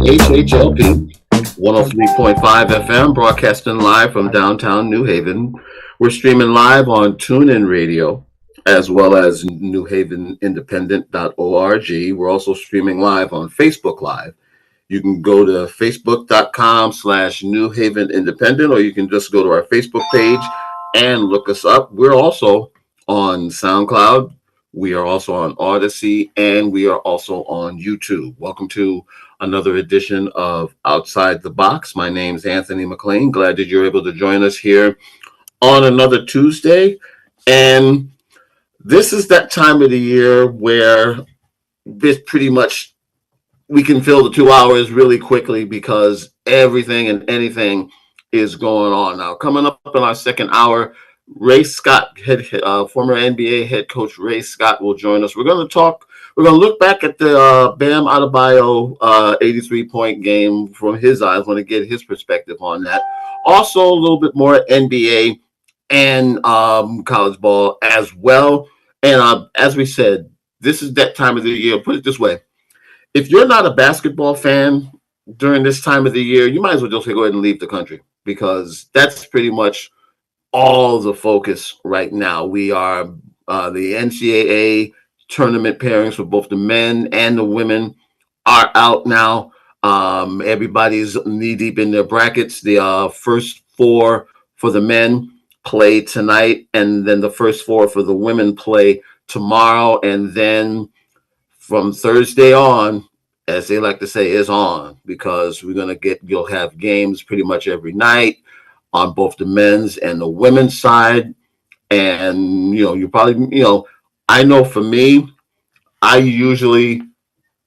WHHLP 103.5 FM, broadcasting live from downtown New Haven. We're streaming live on TuneIn Radio as well as newhavenindependent.org. We're also streaming live on Facebook Live. You can go to facebook.com/New Haven Independent, or you can just go to our Facebook page and look us up. We're also on SoundCloud. We are also on Odyssey, and we are also on YouTube. Welcome to another edition of Outside the Box. My name's Anthony McClean. Glad that you're able to join us here on another Tuesday. And this is that time of the year where this pretty much we can fill the 2 hours really quickly because everything and anything is going on. Now, coming up in our second hour, Ray Scott, former NBA head coach Ray Scott, will join us. We're going to look back at the Bam Adebayo 83-point game from his eyes. Want to get his perspective on that. Also, a little bit more NBA and college ball as well. And as we said, this is that time of the year. Put it this way. If you're not a basketball fan during this time of the year, you might as well just go ahead and leave the country, because that's pretty much all the focus right now. We are the NCAA tournament pairings for both the men and the women are out now. Everybody's knee deep in their brackets. The first four for the men play tonight, and then the first four for the women play tomorrow, and then from Thursday on, as they like to say, is on, because you'll have games pretty much every night on both the men's and the women's side. And, I know for me, I usually,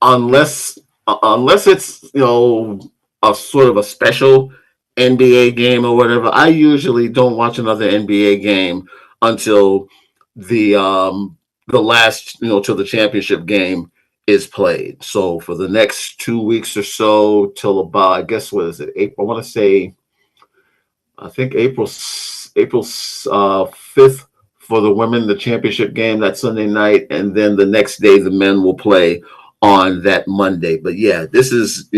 unless it's, a sort of a special NBA game or whatever, I usually don't watch another NBA game until the last, till the championship game is played. So for the next 2 weeks or so, till about, I guess, what is it, April? I want to say, I think April 5th for the women, the championship game that Sunday night, and then the next day the men will play on that Monday. But yeah, this is,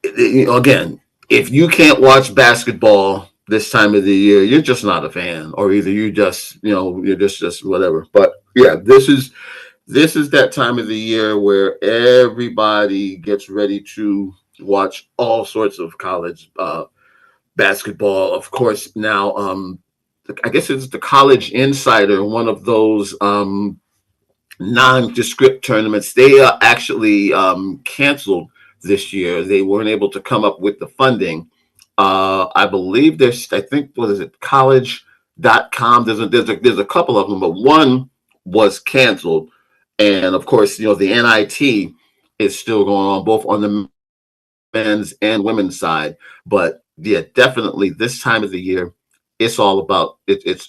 again, if you can't watch basketball this time of the year, you're just not a fan, or either you just, you're just whatever. But yeah, this is that time of the year where everybody gets ready to watch all sorts of college basketball. Of course, now, I guess it's the College Insider, one of those nondescript tournaments. They are actually canceled this year. They weren't able to come up with the funding. I believe I think, what is it, college.com. There's a couple of them, but one was canceled. And of course, the NIT is still going on, both on the men's and women's side. But yeah, definitely this time of the year, it's all about it's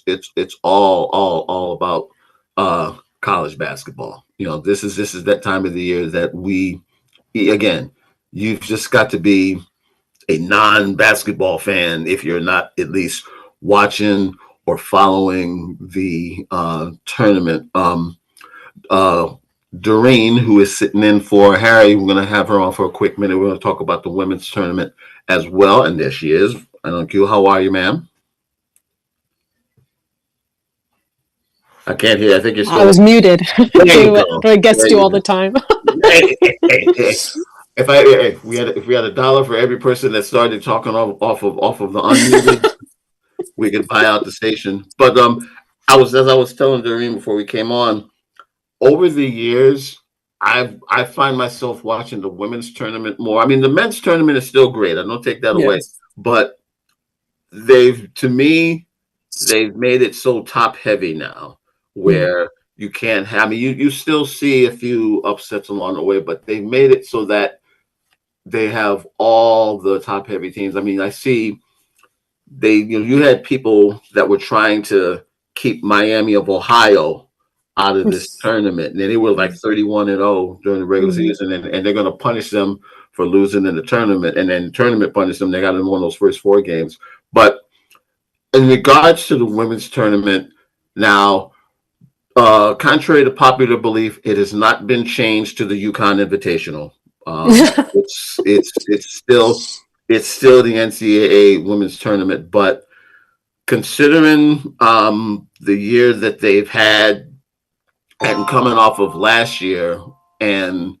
all about college basketball. This is that time of the year that you've just got to be a non-basketball fan if you're not at least watching or following the tournament. Doreen, who is sitting in for Harry, we're going to have her on for a quick minute. We're going to talk about the women's tournament as well. And there she is. I don't know, how are you, ma'am? I can't hear. I think you're still. I was muted. What I guess do all the time. Hey. If we had $1 for every person that started talking off of the unmuted, we could buy out the station. But as I was telling Doreen before we came on, over the years, I find myself watching the women's tournament more. I mean, the men's tournament is still great. I don't take that away, but they've made it so top heavy now, where you can't have. I mean, you still see a few upsets along the way, but they've made it so that they have all the top heavy teams. I mean, I see you had people that were trying to keep Miami of Ohio out of this tournament, and they were like 31-0 during the regular season, and they're going to punish them for losing in the tournament, and then the tournament punished them. They got in one of those first four games. But in regards to the women's tournament, now, contrary to popular belief, it has not been changed to the UConn Invitational. It's still the NCAA women's tournament, but considering the year that they've had and coming off of last year, and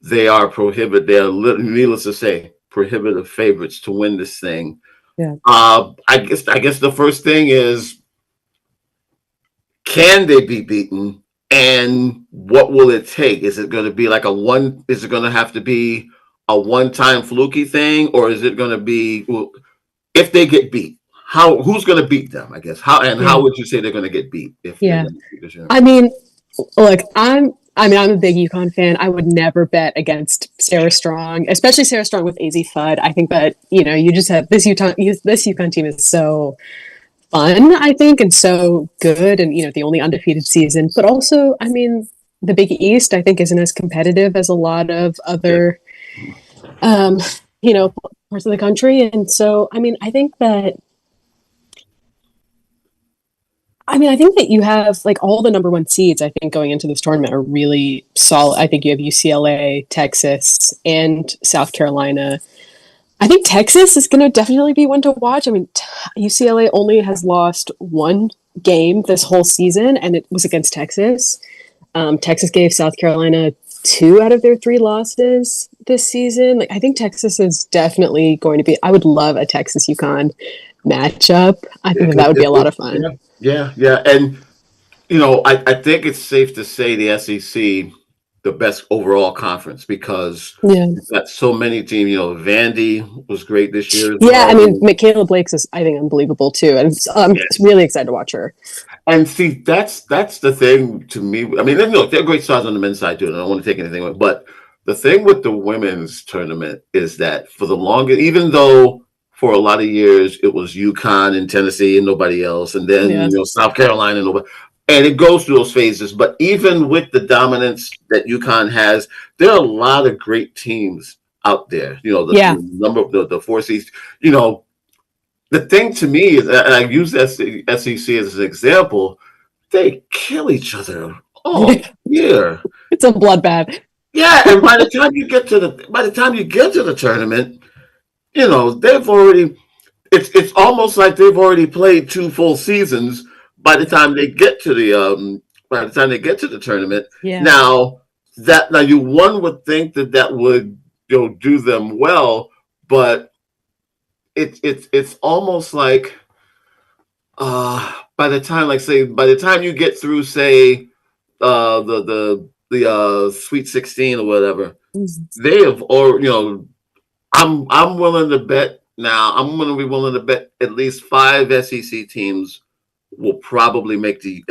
needless to say, prohibitive favorites to win this thing. Yeah. I guess the first thing is, can they be beaten? And what will it take? Is it going to be like is it going to have to be a one-time fluky thing, or is it going to be, well, if they get beat, who's going to beat them? I guess how would you say they're going to get beat if Yeah. they're going to beat this year? I mean, look, I'm a big UConn fan. I would never bet against Sarah Strong, especially Sarah Strong with AZ Fudd. I think that, you just have this UConn team is so fun, I think, and so good, and the only undefeated season. But also, I mean, the Big East, I think, isn't as competitive as a lot of other, parts of the country. And so, I mean, I think that you have like all the number one seeds, I think, going into this tournament are really solid. I think you have UCLA, Texas, and South Carolina. I think Texas is going to definitely be one to watch. I mean, UCLA only has lost one game this whole season, and it was against Texas. Texas gave South Carolina 2 out of their 3 losses this season. Like, I think Texas is definitely going to be. I would love a Texas UConn matchup. I think that would be a lot of fun. Yeah, and I think it's safe to say the SEC the best overall conference, because you've got so many teams. Vandy was great this year. I mean, Michaela Blake's is, I think, unbelievable too, and I'm really excited to watch her. And see, that's the thing to me. I mean, look, they're great stars on the men's side too, and I don't want to take anything away. But the thing with the women's tournament is that for the longest, even though for a lot of years it was UConn and Tennessee and nobody else, and then South Carolina and nobody. And it goes through those phases. But even with the dominance that UConn has, there are a lot of great teams out there. The number of the 4 seeds. The thing to me is, and I use SEC as an example, they kill each other all year. It's a bloodbath. Yeah, and by the time you get to the tournament, they've already. It's almost like they've already played 2 full seasons. By the time they get to the tournament, now one would think that would do them well, but it's almost like by the time you get through, say, the Sweet 16 or whatever, they have, or I'm willing to bet now. I'm going to be willing to bet at least 5 SEC teams will probably make the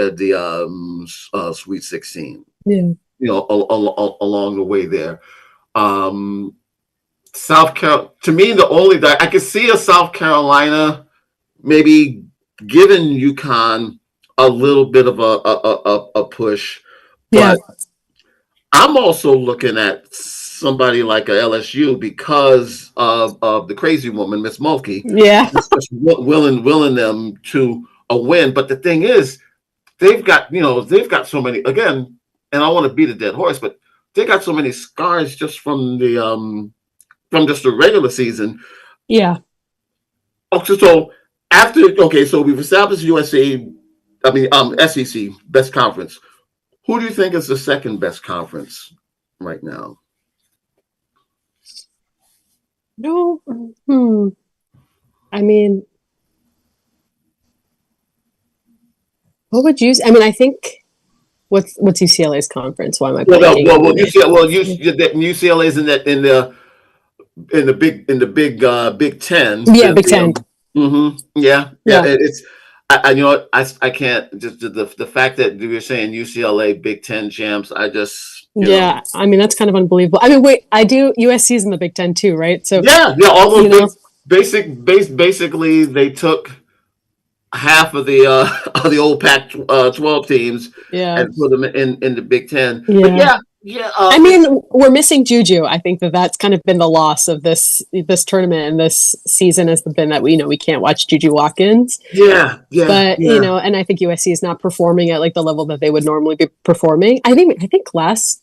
Sweet 16. Yeah. Along the way there. South Carolina, to me, I could see a South Carolina maybe giving UConn a little bit of a push. But I'm also looking at somebody like a LSU because of the crazy woman, Miss Mulkey. Yeah. Just willing them to a win. But the thing is, they've got so many, again, and I want to beat a dead horse, but they got so many scars just from the regular season. Yeah. Okay, so we've established SEC best conference. Who do you think is the second best conference right now? No. I mean, what would you? I mean, I think what's UCLA's conference? Why am I? UCLA's in the Big Ten. Yeah, Big Ten. Yeah. It's I can't just the fact that you're saying UCLA Big Ten champs. I just I mean, that's kind of unbelievable. I mean, wait, USC's in the Big Ten too, right? So all those basically they took half of the old Pac-12 teams and put them in the Big Ten. But I mean, we're missing Juju. I think that's kind of been the loss of this tournament and this season has been that we can't watch Juju Watkins. But and I think USC is not performing at like the level that they would normally be performing. I think last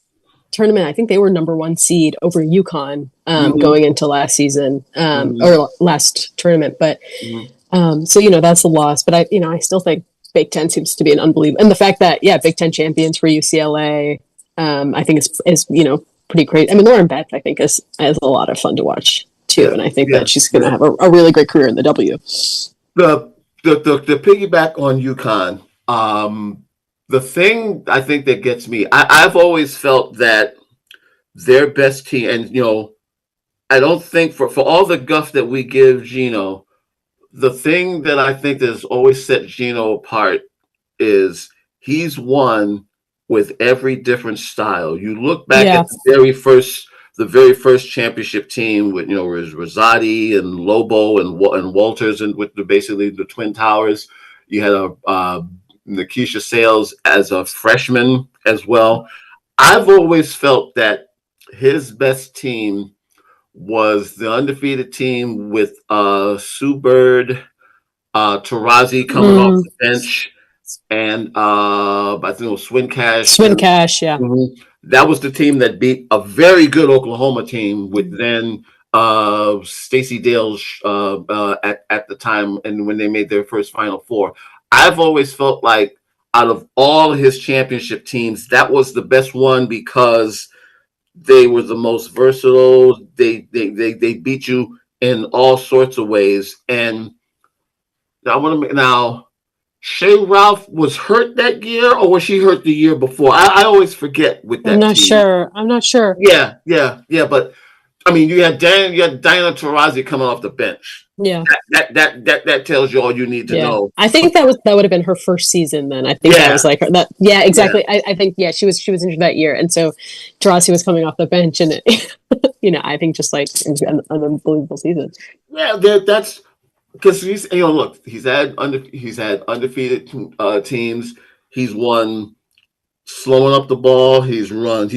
tournament, I think they were number 1 seed over UConn Mhm. going into last season Mhm. or last tournament. But Mhm. so that's a loss. But I still think Big Ten seems to be an unbelievable, and the fact that Big Ten champions for UCLA, I think is pretty great. I mean, Lauren Betts, I think is a lot of fun to watch too, Yeah, and I think yeah, that she's going to yeah. have a really great career in the W. The the piggyback on UConn. The thing I think that gets me, I've always felt that their best team, and I don't think for all the guff that we give Gino, the thing that I think that has always set Gino apart is he's won with every different style. You look back Yeah, at the very first championship team with was Rosati and Lobo and Walters and with basically the Twin Towers. You had a Nikisha Sales as a freshman as well. I've always felt that his best team was the undefeated team with Sue Bird, Tarazi coming off the bench, and I think it was Swin Cash. Swin Cash. Yeah, Mhm. That was the team that beat a very good Oklahoma team with then Stacey Dales at the time, and when they made their first Final Four. I've always felt like out of all his championship teams, that was the best one because they were the most versatile. They beat you in all sorts of ways. And I want to now Shay Ralph was hurt that year, or was she hurt the year before? I always forget with I'm that not team. sure. I'm not sure. Yeah, yeah, yeah. But I mean, you had Diana Taurasi coming off the bench. Yeah. That tells you all you need to Yeah, know. I think that would have been her first season. Then I think that Yeah, was like that. Yeah, yeah, exactly. I think she was injured that year, and so Tarasi was coming off the bench, and I think just like it was an unbelievable season. yeah. That's because look, he's had undefeated teams. He's won slowing up the ball. He's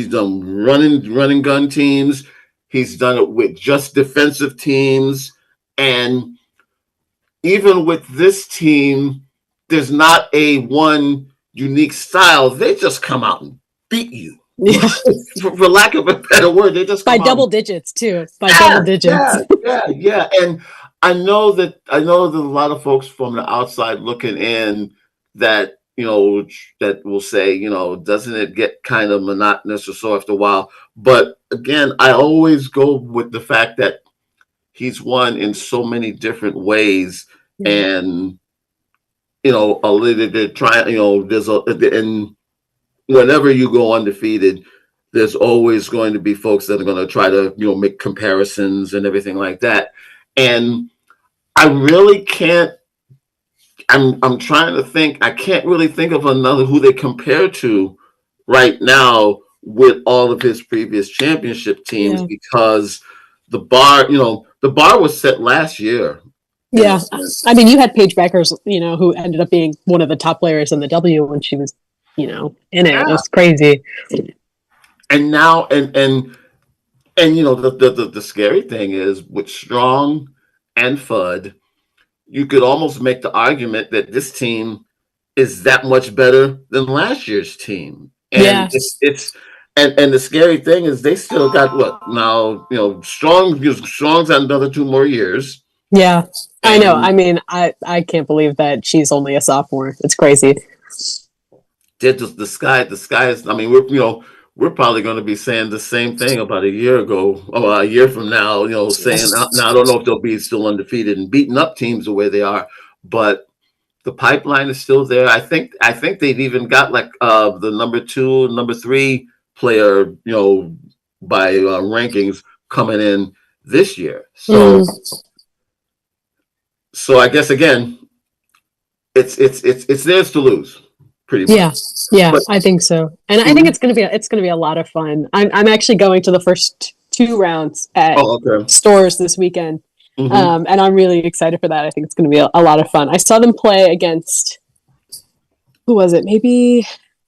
done running gun teams. He's done it with just defensive teams. And even with this team, there's not a one unique style. They just come out and beat you. Yeah, For lack of a better word, they just by come out double and digits too. By double yeah, digits. yeah, yeah. And I know that a lot of folks from the outside looking in that that will say doesn't it get kind of monotonous or so after a while. But again, I always go with the fact that he's won in so many different ways, Yeah. and a little bit try there's a and whenever you go undefeated, there's always going to be folks that are going to try to make comparisons and everything like that. And I really can't. I'm trying to think. I can't really think of another who they compare to right now with all of his previous championship teams Yeah. because the bar was set last year in a Yeah. sense. I mean, you had Paige Beckers, who ended up being one of the top players in the W when she was, in it. Yeah. It's crazy. And now and the scary thing is with Strong and Fudd, you could almost make the argument that this team is that much better than last year's team. And Yeah. it's and the scary thing is they still got what now, Strong's had another 2 more years. Yeah. I know. And I mean, I can't believe that she's only a sophomore. It's crazy. the sky is I mean, we're probably going to be saying the same thing about a year ago, or a year from now, saying now I don't know if they'll be still undefeated and beating up teams the way they are, but the pipeline is still there. I think they've even got like the number 2, number 3 player, by rankings coming in this year. So I guess again, it's theirs to lose, pretty Yeah. much. Yeah, But I think so. And I think it's gonna be a lot of fun. I'm actually going to the first 2 rounds at oh, okay. stores this weekend. Hmm. And I'm really excited for that. I think it's gonna be a lot of fun. I saw them play against who was it? Maybe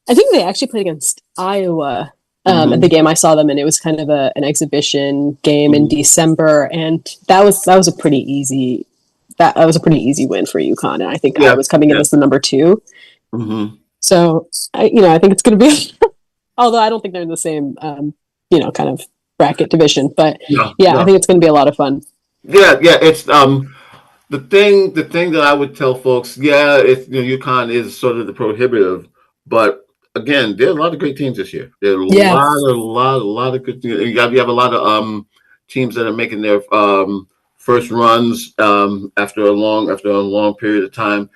I think they actually played against Iowa at the Hmm. game I saw them, and it was kind of an exhibition game in Hmm. December, and that was a pretty easy that was a pretty easy win for UConn. And I think Yeah, Iowa's coming in yeah. as the number 2. Hmm. So I think it's going to be Although I don't think they're in the same, kind of bracket division. But No, yeah, I no. think it's going to be a lot of fun. Yeah, yeah. It's the thing that I would tell folks, yeah, it's UConn is sort of the prohibitive, but again, there are a lot of great teams this year. There are Yeah, a lot of good teams. You have a lot of teams that are making their first runs after a long period of time.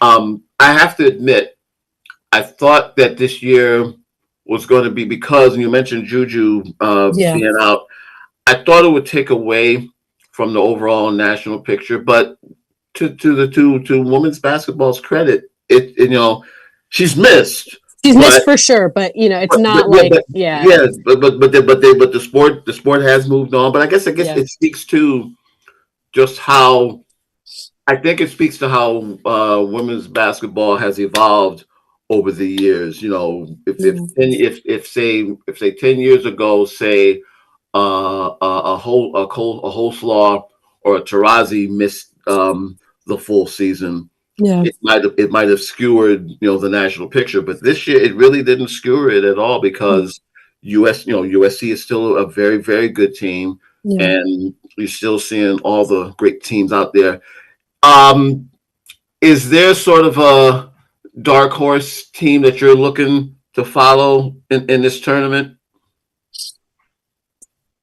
I have to admit, I thought that this year was going to be, because you mentioned Juju yeah, being out. I thought it would take away from the overall national picture, but to women's basketball's credit, she's missed, she's but missed for sure. But it's but not yeah, like, but yeah, yeah, but the sport has moved on. But I guess yeah, it speaks to just how, I think it speaks to how women's basketball has evolved over the years. yeah, If say 10 years ago, say a whole slaw or a Tarazi missed the full season, yeah, it might have skewered the national picture. But this year it really didn't skewer it at all, because USC is still a very, very good team, yeah. and you're still seeing all the great teams out there. Um, is there sort of a dark horse team that you're looking to follow in this tournament?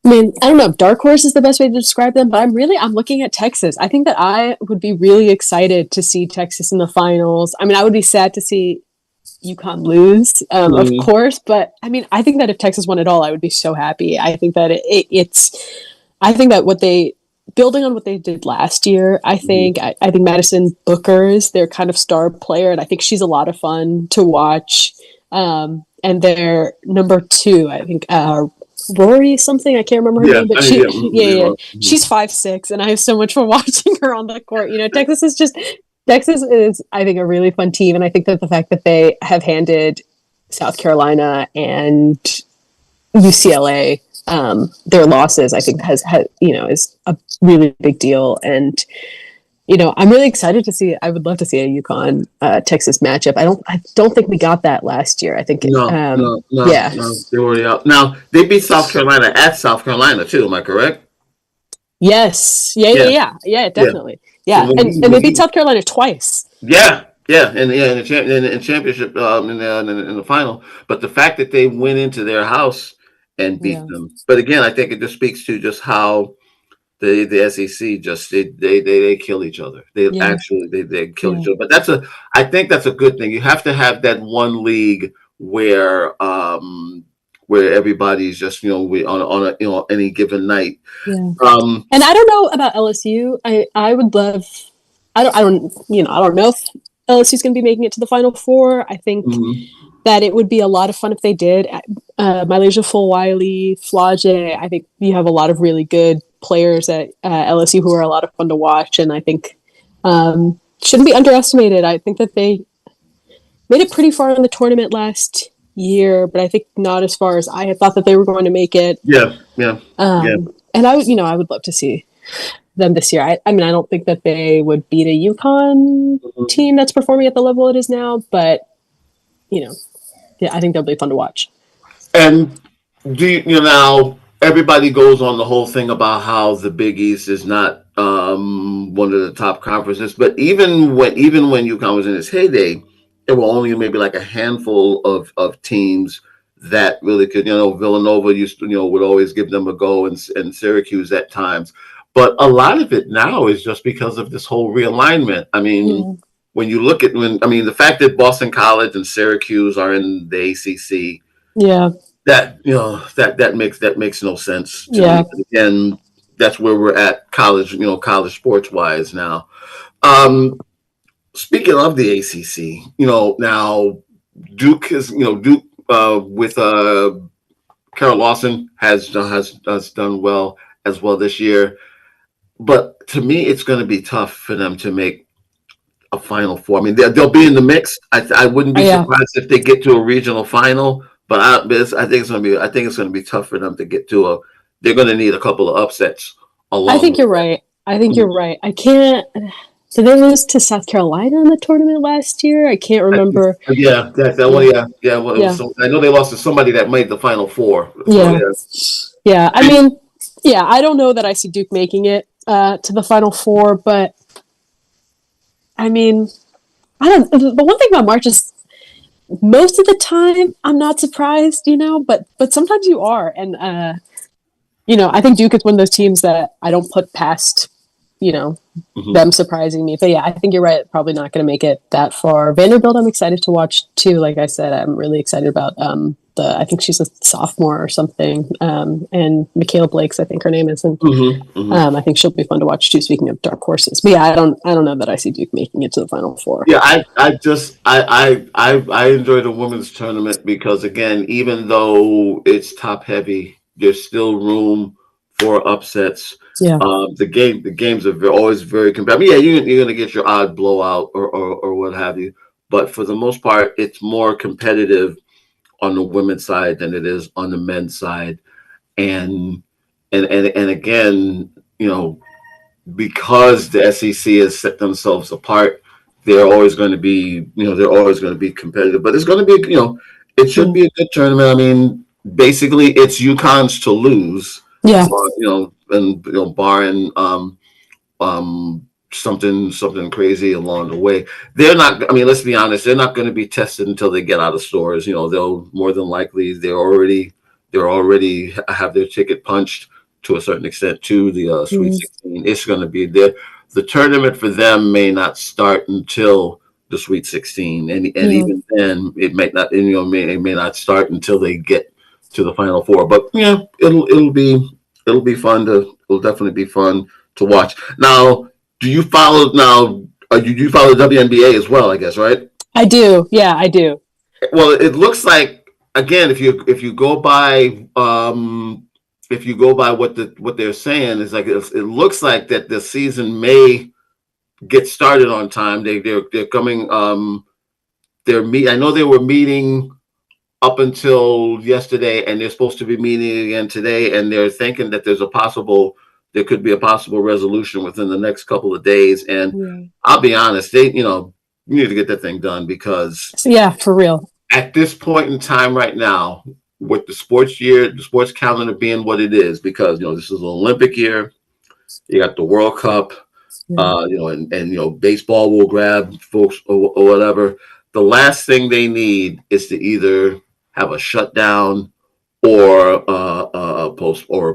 I mean, I don't know if dark horse is the best way to describe them, but I'm looking at Texas. I think that I would be really excited to see Texas in the finals. I mean, I would be sad to see UConn lose, of Mhm. course, but I mean, I think that if Texas won it all, I would be so happy. I think that I think that building on what they did last year, I think Madison Booker's their kind of star player, and I think she's a lot of fun to watch. And their number two, I think, Rory something, I can't remember her Yeah, name, but I mean, she, yeah, yeah, yeah, mhm. she's 5'6", and I have so much fun watching her on the court. Texas is, I think, a really fun team, and I think that the fact that they have handed South Carolina and UCLA their losses, I think has is a really big deal. And I'm really excited to see. I would love to see a UConn Texas matchup. I don't think we got that last year. I think, No, no, no, yeah, no. They're already out. Now they beat South Carolina at South Carolina too. Am I correct? yes, yeah, yeah, Yeah, yeah, yeah, yeah. definitely, So yeah, and they beat South Carolina twice. yeah, yeah, and yeah, in the championship, in the final. But the fact that they went into their house and beat Yeah, them. But again, I think it just speaks to just how the SEC just they kill each other. yeah, They kill yeah, each other. But I think that's a good thing. You have to have that one league where everybody's just on a any given night. yeah. Um, And I don't know about LSU. I would love. I don't know if LSU's going to be making it to the Final Four. I think mhm. that it would be a lot of fun if they did. Malaysia Fulwiley, Flage. I think you have a lot of really good players at LSU who are a lot of fun to watch, and I think shouldn't be underestimated. I think that they made it pretty far in the tournament last year, but I think not as far as I had thought that they were going to make it. Yeah, yeah, yeah. And I would love to see them this year. I mean, I don't think that they would beat a UConn Mhm. team that's performing at the level it is now, but you know, yeah, I think they'll be fun to watch. And now everybody goes on the whole thing about how the Big East is not one of the top conferences, but even when UConn was in its heyday, there were only maybe like a handful of teams that really could. Villanova used to would always give them a go, and Syracuse at times. But a lot of it now is just because of this whole realignment. I mean, Yeah, the fact that Boston College and Syracuse are in the ACC, yeah, that makes no sense to me. yeah. But again, that's where we're at college sports wise now. Um, Speaking of the ACC, now Duke Duke with Carol Lawson has done well this year. But to me, it's going to be tough for them to make a Final Four. I mean, they'll be in the mix. I wouldn't be Yeah. surprised if they get to a regional final, but I think it's going to be tough for them to get to a. They're going to need a couple of upsets I along think the you're right. I think way. you're right. I can't. Did they lose to South Carolina in the tournament last year? I can't remember. Yeah, that one. Yeah, Yeah. Well, it was yeah, so, I know they lost to somebody that made the Final Four. So yeah, yeah, yeah. I mean, yeah, I don't know that I see Duke making it to the Final Four, but I mean, I don't. The one thing about March is most of the time I'm not surprised, but sometimes you are, and I think Duke is one of those teams that I don't put past, you know, hmm them surprising me. But yeah, I think you're right. Probably not going to make it that far. Vanderbilt, I'm excited to watch too. Like I said, I'm really excited about I think she's a sophomore or something, and Michaela Blake's, I think her name is, and hmm I think she'll be fun to watch too. Speaking of dark horses, but yeah, I don't know that I see Duke making it to the Final Four. Yeah, I enjoy the women's tournament because again, even though it's top heavy, there's still room for upsets. Yeah, The games are always very competitive. Yeah, you're gonna get your odd blowout or what have you, but for the most part, it's more competitive on the women's side than it is on the men's side. And and again, you know, because the SEC has set themselves apart, they're always going to be competitive. But it's going to be, it should yeah, be a good tournament. I mean, basically, it's UConn's to lose, yeah, and barring something crazy along the way. They're not. I mean, let's be honest. They're not going to be tested until they get out of stores. They'll more than likely they're already have their ticket punched to a certain extent to the Sweet mm, 16. It's going to be there. The tournament for them may not start until the Sweet 16, and yeah. even then, it may not. It may not start until they get to the Final Four. But yeah, it'll be fun to. It'll definitely be fun to watch. Now, do you follow now? You follow WNBA as well, I guess, right? I do. Yeah, I do. Well, it looks like again, if you go by what they're saying, is like it looks like that the season may get started on time. They're coming. I know they were meeting up until yesterday, and they're supposed to be meeting again today, and they're thinking that there could be a possible resolution within the next couple of days. And Yeah. I'll be honest, you need to get that thing done because So, yeah, for real. at this point in time right now, with the sports calendar being what it is, because this is an Olympic year, you got the World Cup, Yeah. and baseball will grab folks or whatever. The last thing they need is to either have a shutdown or a Yeah.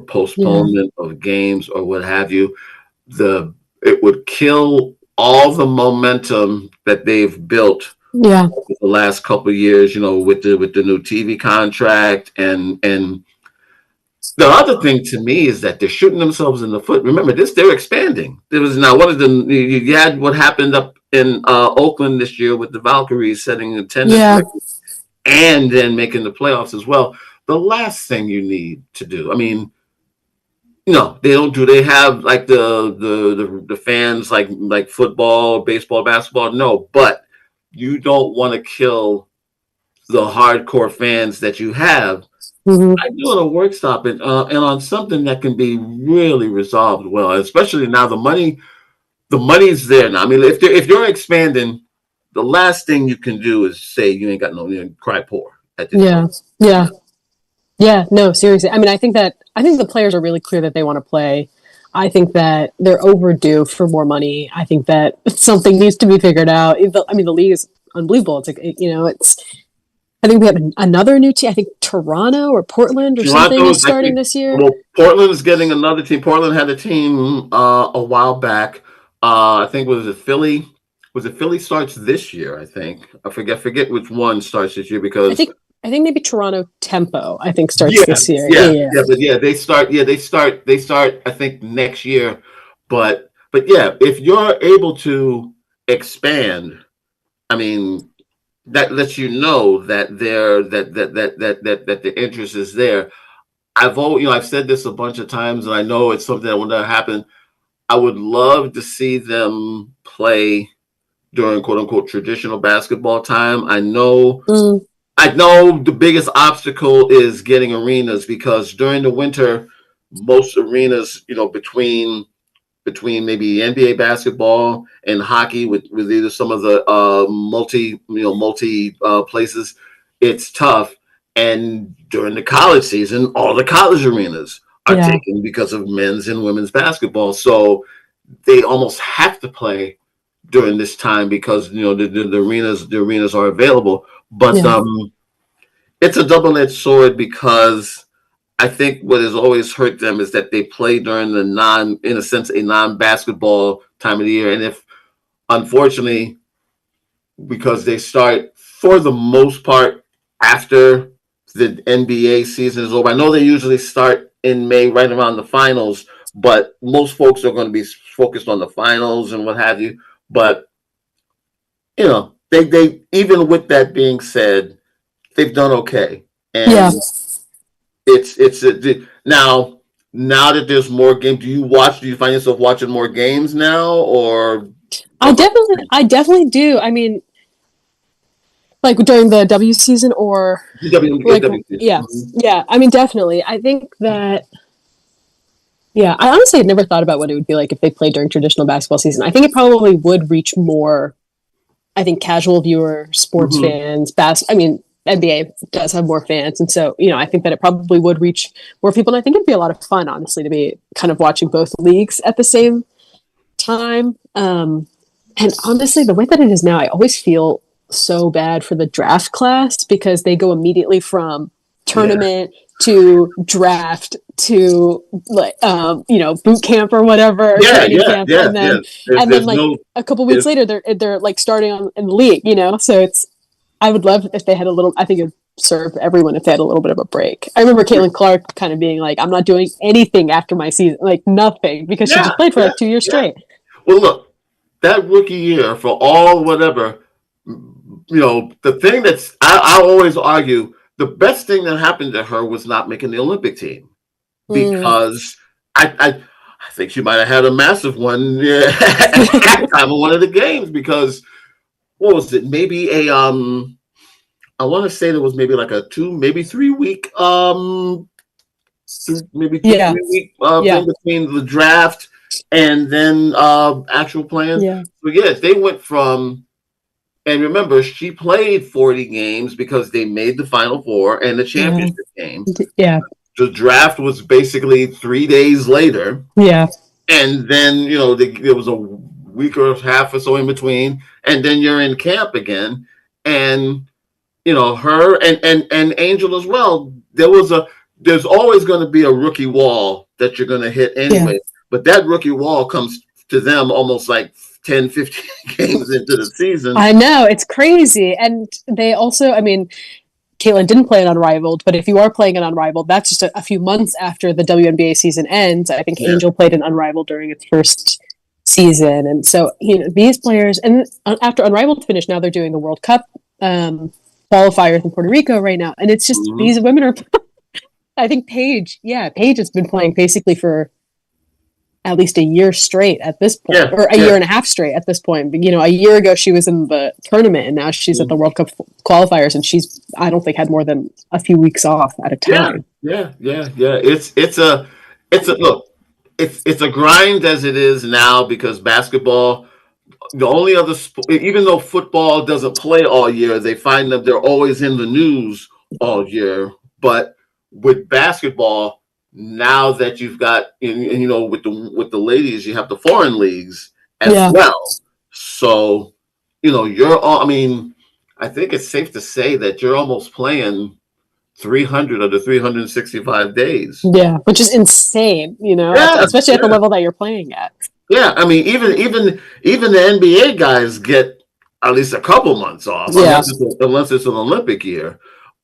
postponement of games or what have you. It would kill all the momentum that they've built Yeah. over the last couple of years. With the new TV contract and the other thing to me is that they're shooting themselves in the foot. Remember this; they're expanding. There was now one of them. You had what happened up in Oakland this year with the Valkyries setting attendance Yeah. record and then making the playoffs as well. The last thing you need to do, I mean, no, they don't do. They have like the fans like football, baseball, basketball. No, but you don't want to kill the hardcore fans that you have Hmm. by doing a work stop and on something that can be really resolved well, especially now the money's there now. I mean, if you're expanding, the last thing you can do is say you ain't got no, cry poor at this point. Yeah. Yeah. Yeah. No, seriously. I mean, I think the players are really clear that they want to play. I think that they're overdue for more money. I think that something needs to be figured out. I mean, the league is unbelievable. It's like, I think we have another new team. I think Toronto or Portland or something is Toronto's, I starting think, this year. well, Portland is getting another team. Portland had a team a while back. I think was it Philly? Was it Philly starts this year? I think I forget which one starts this year I because think, I think maybe Toronto Tempo, I think starts yeah, this year. Yeah. yeah, Yeah. yeah, but yeah, they start. I think next year, but yeah, if you're able to expand, I mean, that lets you know that there that the interest is there. I've said this a bunch of times, and I know it's something that will not happen. I would love to see them play during quote unquote traditional basketball time. Mm, I know the biggest obstacle is getting arenas because during the winter, most arenas, between between maybe NBA basketball and hockey with either some of the multi places, it's tough. And during the college season, all the college arenas are Yeah. taken because of men's and women's basketball. So they almost have to play during this time because the arenas are available. But Yeah. it's a double-edged sword because I think what has always hurt them is that they play during in a sense, a non-basketball time of the year. And if, unfortunately, because they start for the most part after the NBA season is over. I know they usually start in May, right around the finals, but most folks are going to be focused on the finals and what have you. But they even with that being said, they've done okay, and Yeah. now that there's more games. Do you find yourself watching more games now, or I definitely do. I mean, like during the W season or like, yeah, Mhm. yeah. I mean, definitely. I think that, yeah, I honestly had never thought about what it would be like if they played during traditional basketball season. I think it probably would reach more, I think, casual viewers, sports Mhm. fans, I mean, NBA does have more fans. And so, I think that it probably would reach more people. And I think it'd be a lot of fun, honestly, to be kind of watching both leagues at the same time. And honestly, the way that it is now, I always feel so bad for the draft class because they go immediately from Yeah, tournament to draft to like boot camp or whatever, or yeah, training yeah, camp, yeah, and yeah. then There's and then there's like no a couple weeks there's later they're like starting in the league. So it's, I would love if they had a little, I think it would serve everyone if they had a little bit of a break. I remember Caitlin Clark kind of being like, I'm not doing anything after my season, like nothing, because she yeah, just played for yeah, like 2 years yeah. straight. Well, look, that rookie year for all whatever, the thing I always argue the best thing that happened to her was not making the Olympic team Mm. because I think she might have had a massive one at halftime of one of the games because what was it? Maybe I want to say there was maybe like a 2, maybe 3 week maybe two Yeah, 3 week yeah, thing between the draft and then actual playing. yeah, So yes, they went from, and remember she played 40 games because they made the Final Four and the yeah, championship game. yeah, The draft was basically 3 days later, yeah, and then there was a week or half or so in between, and then you're in camp again, and her and Angel as well. There's always going to be a rookie wall that you're going to hit yeah. anyway, but that rookie wall comes to them almost like 10, 15 games into the season. I know, it's crazy. And they also, I mean, Caitlin didn't play an Unrivaled, but if you are playing an Unrivaled, that's just a few months after the WNBA season ends. I think Yeah. Angel played an Unrivaled during its first season. And so, these players, and after Unrivaled finished, now they're doing the World Cup qualifiers in Puerto Rico right now. And it's just, Mm-hmm. these women are, I think Paige has been playing basically for at least a year straight at this point, Yeah, or a yeah. year and a half straight at this point. But, a year ago she was in the tournament, and now she's at the World Cup qualifiers, and she's, I don't think, had more than a few weeks off at a Yeah, time. yeah, yeah, yeah. It's a look. It's a grind as it is now because basketball. The only other even though football doesn't play all year, they find that they're always in the news all year. But with basketball, now that you've got, with the ladies, you have the foreign leagues as Yeah, well. So you're all. I mean, I think it's safe to say that you're almost playing 300 of the 365 days. yeah, which is insane, Yeah, especially at the yeah, level that you're playing at. yeah. I mean, even the NBA guys get at least a couple months off, Yeah, unless it's an Olympic year. yeah,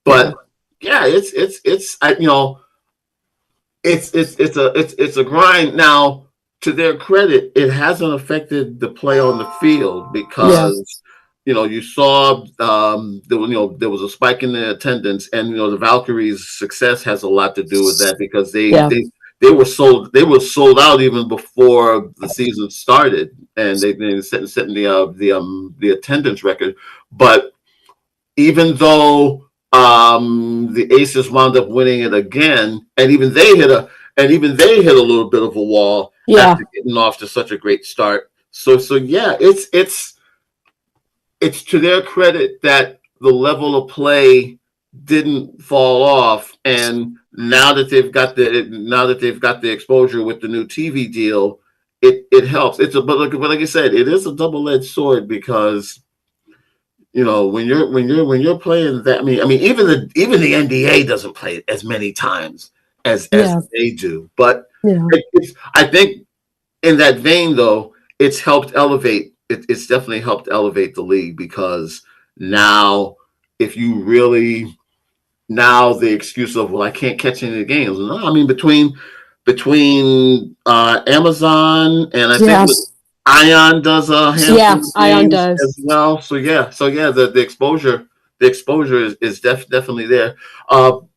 But yeah, it's a grind. Now, to their credit, it hasn't affected the play on the field yeah, because you saw there was a spike in the attendance, and the Valkyries' success has a lot to do with that because yeah, they were sold out even before the season started, and they setting the attendance record. But even though the Aces wound up winning it again, and even they hit and even they hit a little bit of a wall Yeah. after getting off to such a great start. So yeah, it's to their credit that the level of play didn't fall off, and now that they've got the exposure with the new TV deal, it helps. But like I said, it is a double edged sword because when you're playing that. I mean, even the NBA doesn't play it as many times as Yeah. they do. But Yeah. I think in that vein, though, it's helped elevate. It's definitely helped elevate the league because now, if you really now the excuse of, well, I can't catch any of the games. No, I mean between Amazon and I think Yeah. with Ion does a Yeah. handful of Ion games as does. well. So yeah, the exposure is definitely there.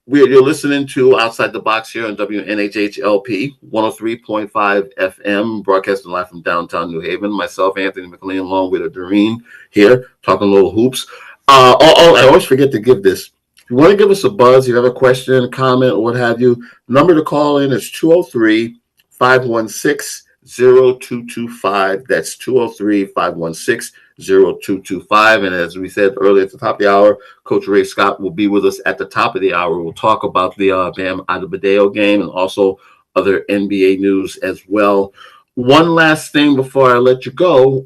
You're listening to Outside the Box here on WNHHLP 103.5 FM, broadcasting live from downtown New Haven. Myself, Anthony McClean, along with Doreen here, talking a little hoops. I always forget to give this. If you want to give us a buzz, you have a question, a comment, or what have you, number to call in is 203-516-0225. That's 203-516-0225. And as we said earlier at the top of the hour, Coach Ray Scott will be with us at the top of the hour. We'll talk about the Bam Adebayo game and also other NBA news as well. One last thing before I let you go.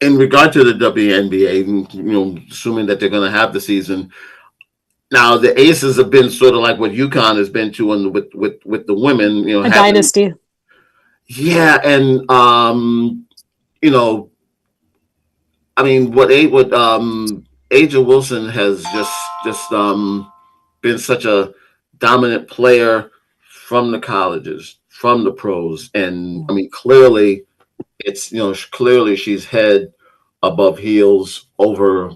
In regard to the WNBA, assuming that they're going to have the season, now the Aces have been sort of like what UConn has been to, and with the women, A dynasty. Yeah, and I mean, what Aja Wilson has just been such a dominant player from the colleges, from the pros, and I mean, clearly she's head above heels over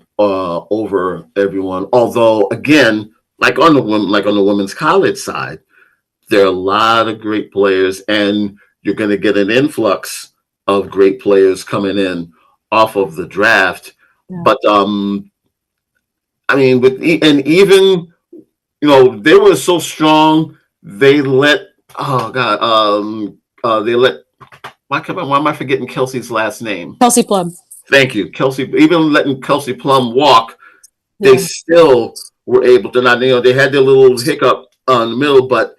everyone. Although again, like on the women's college side, there are a lot of great players, and you're going to get an influx of great players coming in off of the draft. Yeah. But I mean, and even they were so strong. They let they let why am I forgetting Kelsey's last name? Kelsey Plum. Thank you, Kelsey. Even letting Kelsey Plum walk, they Yeah. still were able to. Not, they had their little hiccup in the middle, but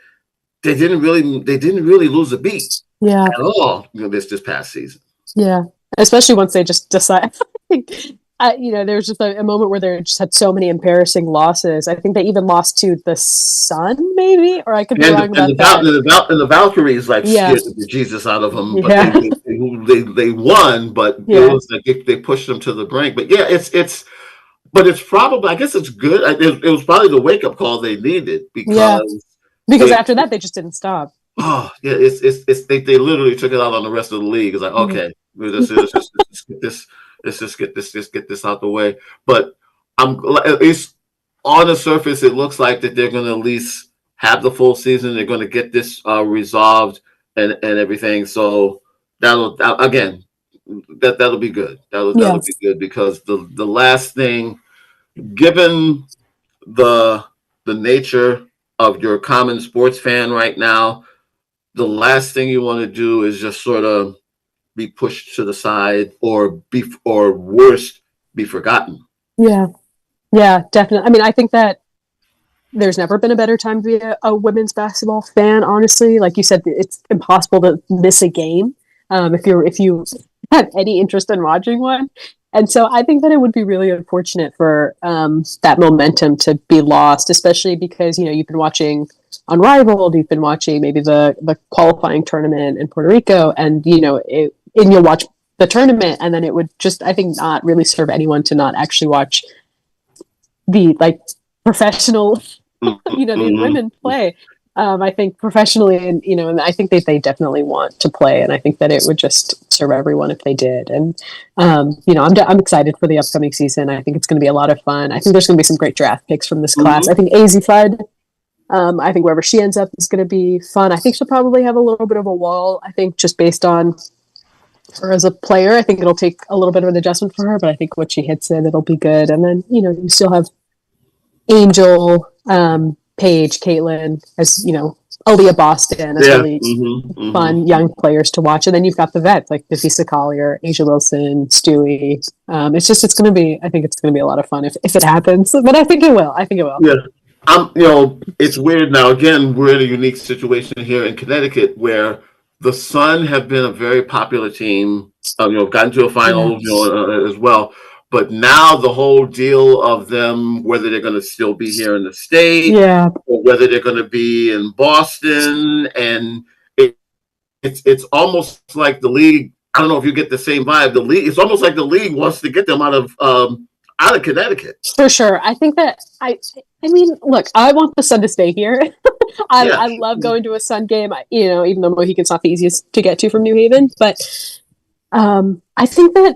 they didn't really lose a beat Yeah. at all. This past season. Yeah. Especially once they just decide. There was just a moment where they just had so many embarrassing losses. I think they even lost to the Sun, maybe, or I could be wrong about that. And the Valkyries Yeah. scared the Jesus out of them, but Yeah. they won. But Yeah. it was like they pushed them to the brink. But yeah, it's probably, I guess it's good. It was probably the wake up call they needed because after that they just didn't stop. Oh yeah, they literally took it out on the rest of the league. It's like, okay, let's just get this out the way. But at least on the surface, it looks like that they're going to at least have the full season. They're going to get this resolved and everything. So that'll be good. That'll be good because the last thing, given the nature of your common sports fan right now, the last thing you want to do is just sort of be pushed to the side or worse, be forgotten. Yeah, definitely. I mean, I think that there's never been a better time to be a women's basketball fan. Honestly, like you said, it's impossible to miss a game if you have any interest in watching one. And so I think that it would be really unfortunate for that momentum to be lost, especially because you've been watching Unrivaled, you've been watching maybe the qualifying tournament in Puerto Rico, and and you'll watch the tournament, and then it would just, I think, not really serve anyone to not actually watch the professional, the women play. I think professionally, and I think that they definitely want to play, and I think that it would just serve everyone if they did. And I'm excited for the upcoming season. I think it's going to be a lot of fun. I think there's going to be some great draft picks from this class. I think AZ Fudd, I think wherever she ends up is going to be fun. I think she'll probably have a little bit of a wall. I think just based on her as a player, I think it'll take a little bit of an adjustment for her, but I think when she hits it, it'll be good. And then you still have Angel. Paige, Caitlin, as Aaliyah Boston, as Yeah. really Mm-hmm. fun young players to watch. And then you've got the vets like Nafisa Collier, Asia Wilson, Stewie. It's going to be, I think it's going to be a lot of fun if it happens, but I think it will. I think it will. Yeah. It's weird now. Again, we're in a unique situation here in Connecticut where the Sun have been a very popular team. Gotten to a final, as well. But now the whole deal of them, whether they're going to still be here in the state, or whether they're going to be in Boston, and it's almost like the league. I don't know if you get the same vibe. The league, it's almost like the league wants to get them out of Connecticut. For sure. I think that I mean, look, I want the Sun to stay here. I love going to a Sun game. Even though Mohegan's not the easiest to get to from New Haven, but I think that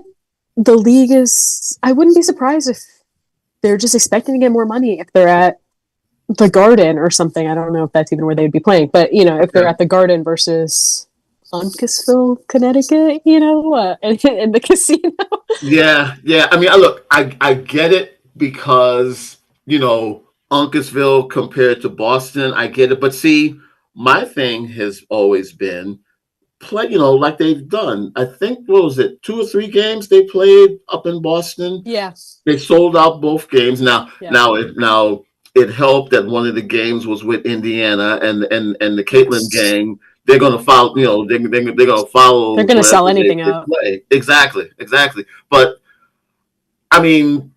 the league is. I wouldn't be surprised if they're just expecting to get more money if they're at the Garden or something. I don't know if that's even where they'd be playing, but if they're at the Garden versus Uncasville, Connecticut, in the casino. Yeah. I mean, look, I get it because Uncasville compared to Boston, I get it. But see, my thing has always been play, like they've done. I think what was it, 2 or 3 games they played up in Boston. Yeah, they sold out both games. Now it helped that one of the games was with Indiana and the Caitlin gang. They're going to follow, they're going to follow. They're going to sell anything out. Exactly. But I mean,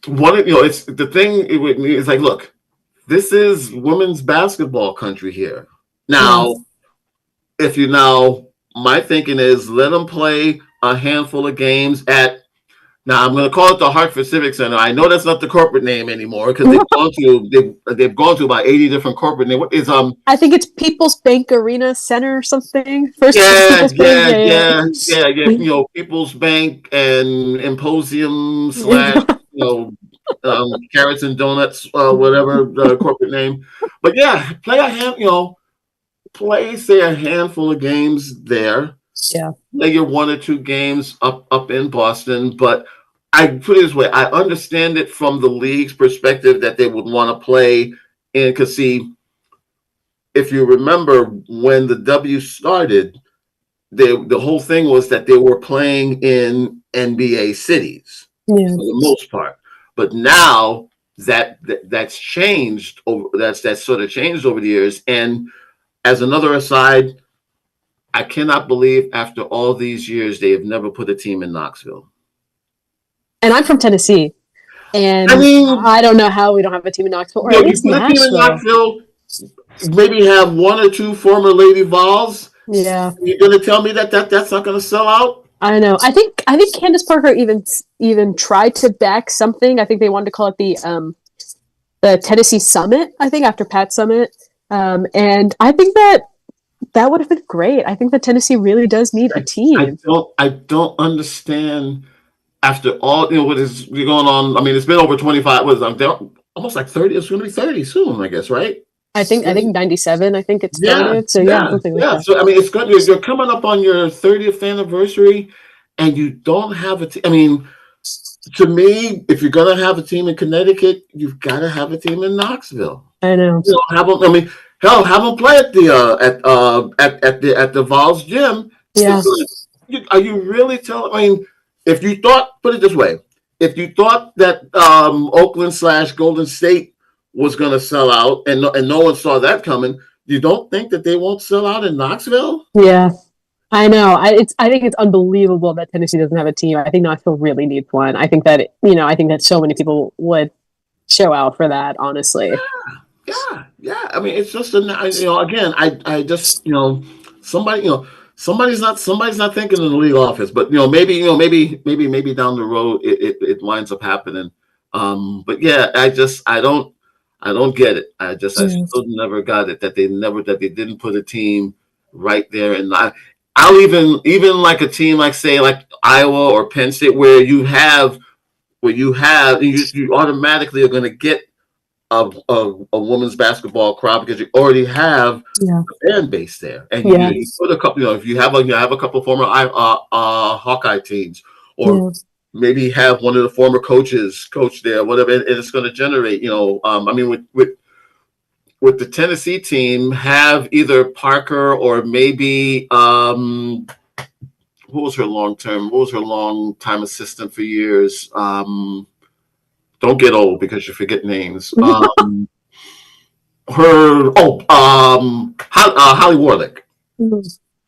it's the thing with me is like, look, this is women's basketball country here. Now, my thinking is let them play a handful of games at. Now I'm going to call it the Hartford Civic Center. I know that's not the corporate name anymore because they've gone to about 80 different corporate names. What is I think it's People's Bank Arena Center or something. Yeah. People's Bank and Imposium / Carrots and Donuts, whatever the corporate name. But yeah, play say a handful of games there. Yeah. Play your 1 or 2 games up in Boston, but I put it this way: I understand it from the league's perspective that they would want to play in. Because see, if you remember when the W started, the whole thing was that they were playing in NBA cities for the most part. But now that's changed. That's sort of changed over the years. And as another aside, I cannot believe after all these years they have never put a team in Knoxville. And I'm from Tennessee, and I don't know how we don't have a team in Knoxville. Or at least you put a team in Knoxville, maybe have 1 or 2 former Lady Vols. Yeah, you're going to tell me that's not going to sell out? I know. I think Candace Parker even tried to back something. I think they wanted to call it the Tennessee Summit. I think after Pat Summit, and I think that would have been great. I think that Tennessee really does need a team. I don't understand. After all, what is going on? I mean, it's been over 25. Almost like 30. It's going to be 30 soon, I guess, right? I think 97. I think it started. So something like that. So I mean, it's good. You're coming up on your 30th anniversary, and you don't have a team. I mean, to me, if you're going to have a team in Connecticut, you've got to have a team in Knoxville. I know. Have them play at the Vols gym. Yeah. Are you really telling? I mean, if you thought, put it this way, if you thought that Oakland / Golden State was going to sell out, and no one saw that coming, you don't think that they won't sell out in Knoxville? Yeah, I know. I think it's unbelievable that Tennessee doesn't have a team. I think Knoxville really needs one. I think that so many people would show out for that. Honestly. Yeah. I mean, it's just again, I just somebody somebody's not thinking in the league office, but maybe down the road it winds up happening. But yeah, I don't get it. I still never got it that they didn't put a team right there. And I'll even like a team like say like Iowa or Penn State where you automatically are going to get a women's basketball crowd because you already have a fan base there, and you put a couple. If you have a couple of former Hawkeye teams, or maybe have one of the former coaches coach there, whatever, and it's going to generate. I mean, with with the Tennessee team, have either Parker or maybe who was her long time assistant for years? Don't get old because you forget names. Holly Warlick.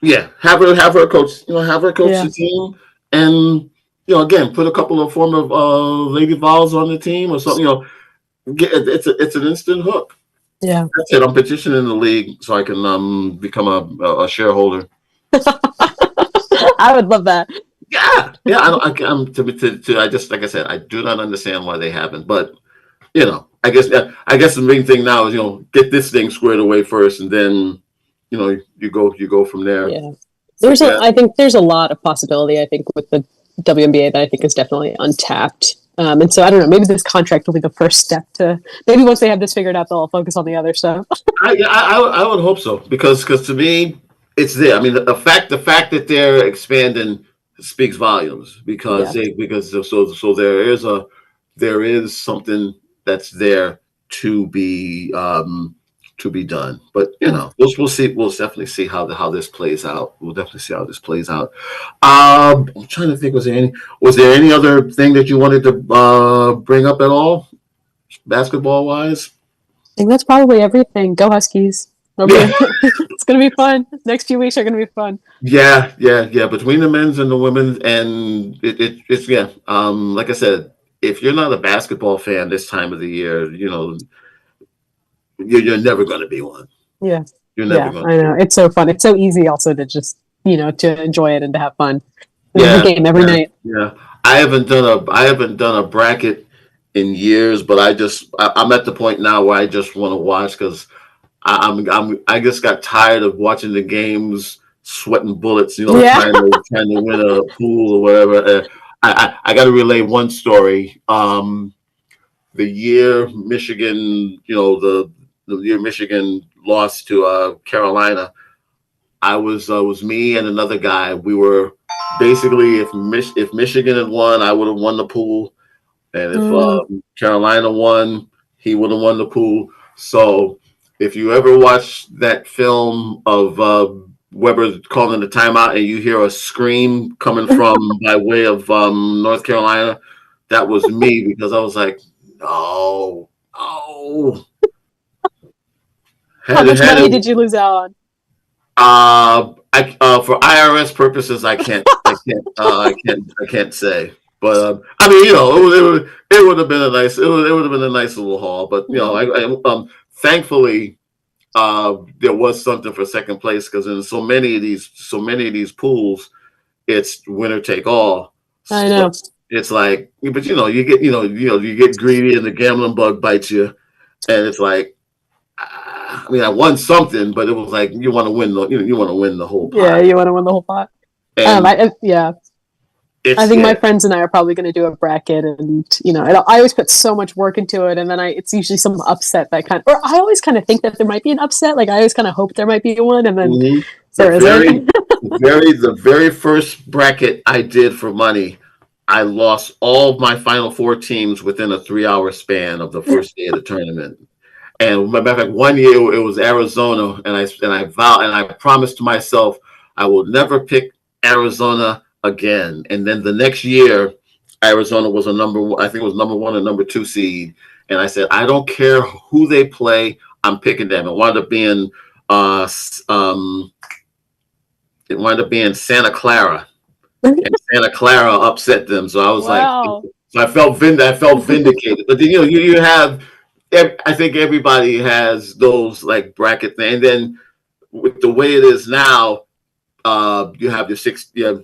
Yeah, have her coach. Have her coach the team, and again, put a couple of former Lady Vols on the team or something. It's an instant hook. Yeah, that's it. I'm petitioning the league so I can become a shareholder. I would love that. Yeah. I just, like I said, I do not understand why they haven't, but I guess the main thing now is get this thing squared away first, and then you go from there. Yeah, I think there's a lot of possibility. I think with the WNBA that I think is definitely untapped. And so I don't know. Maybe this contract will be the first step to maybe once they have this figured out, they'll focus on the other stuff. I would hope so because to me it's there. I mean the fact that they're expanding speaks volumes because so there is something that's there to be done. But we'll see. We'll definitely see how this plays out. We'll definitely see how this plays out. I'm trying to think. Was there any other thing that you wanted to bring up at all, basketball wise? I think that's probably everything. Go Huskies! It's gonna be fun. Next few weeks are gonna be fun. Yeah. Between the men's and the women's, and it's like I said, if you're not a basketball fan this time of the year, you're never going to be one. Yeah. You're never going to. I know. It's so fun. It's so easy also to just, to enjoy it and to have fun. There's a game every night. Yeah. I haven't done a bracket in years, but I'm at the point now where I just want to watch because I just got tired of watching the games, sweating bullets, trying to win a pool or whatever. I got to relay one story. The year Michigan, the year Michigan lost to Carolina, I was me and another guy. We were basically if Michigan had won, I would have won the pool, and if Carolina won, he would have won the pool. So if you ever watch that film of Weber calling the timeout and you hear a scream coming from by way of North Carolina, that was me because I was like, oh. How much money did you lose out on? For IRS purposes, I can't say. But I mean, it would have been a nice little haul. But thankfully, there was something for second place because in so many of these pools, it's winner take all. I know. So it's like, but you get greedy and the gambling bug bites you, and it's like. I mean, I won something, but it was like you want to win the whole pot. Yeah, you want to win the whole pot. I think my friends and I are probably going to do a bracket, and I always put so much work into it, and then it's usually some upset that or I always kind of think that there might be an upset. Like I always kind of hope there might be one, and then there isn't. The very first bracket I did for money, I lost all of my Final Four teams within a 3-hour span of the first day of the tournament. And matter of fact, one year it was Arizona, and I promised to myself I will never pick Arizona again. And then the next year, Arizona was number 1 or number 2 seed, and I said I don't care who they play, I'm picking them. It wound up being Santa Clara, and Santa Clara upset them. So I was I felt vindicated. But then you have. I think everybody has those like bracket thing. And then with the way it is now, you have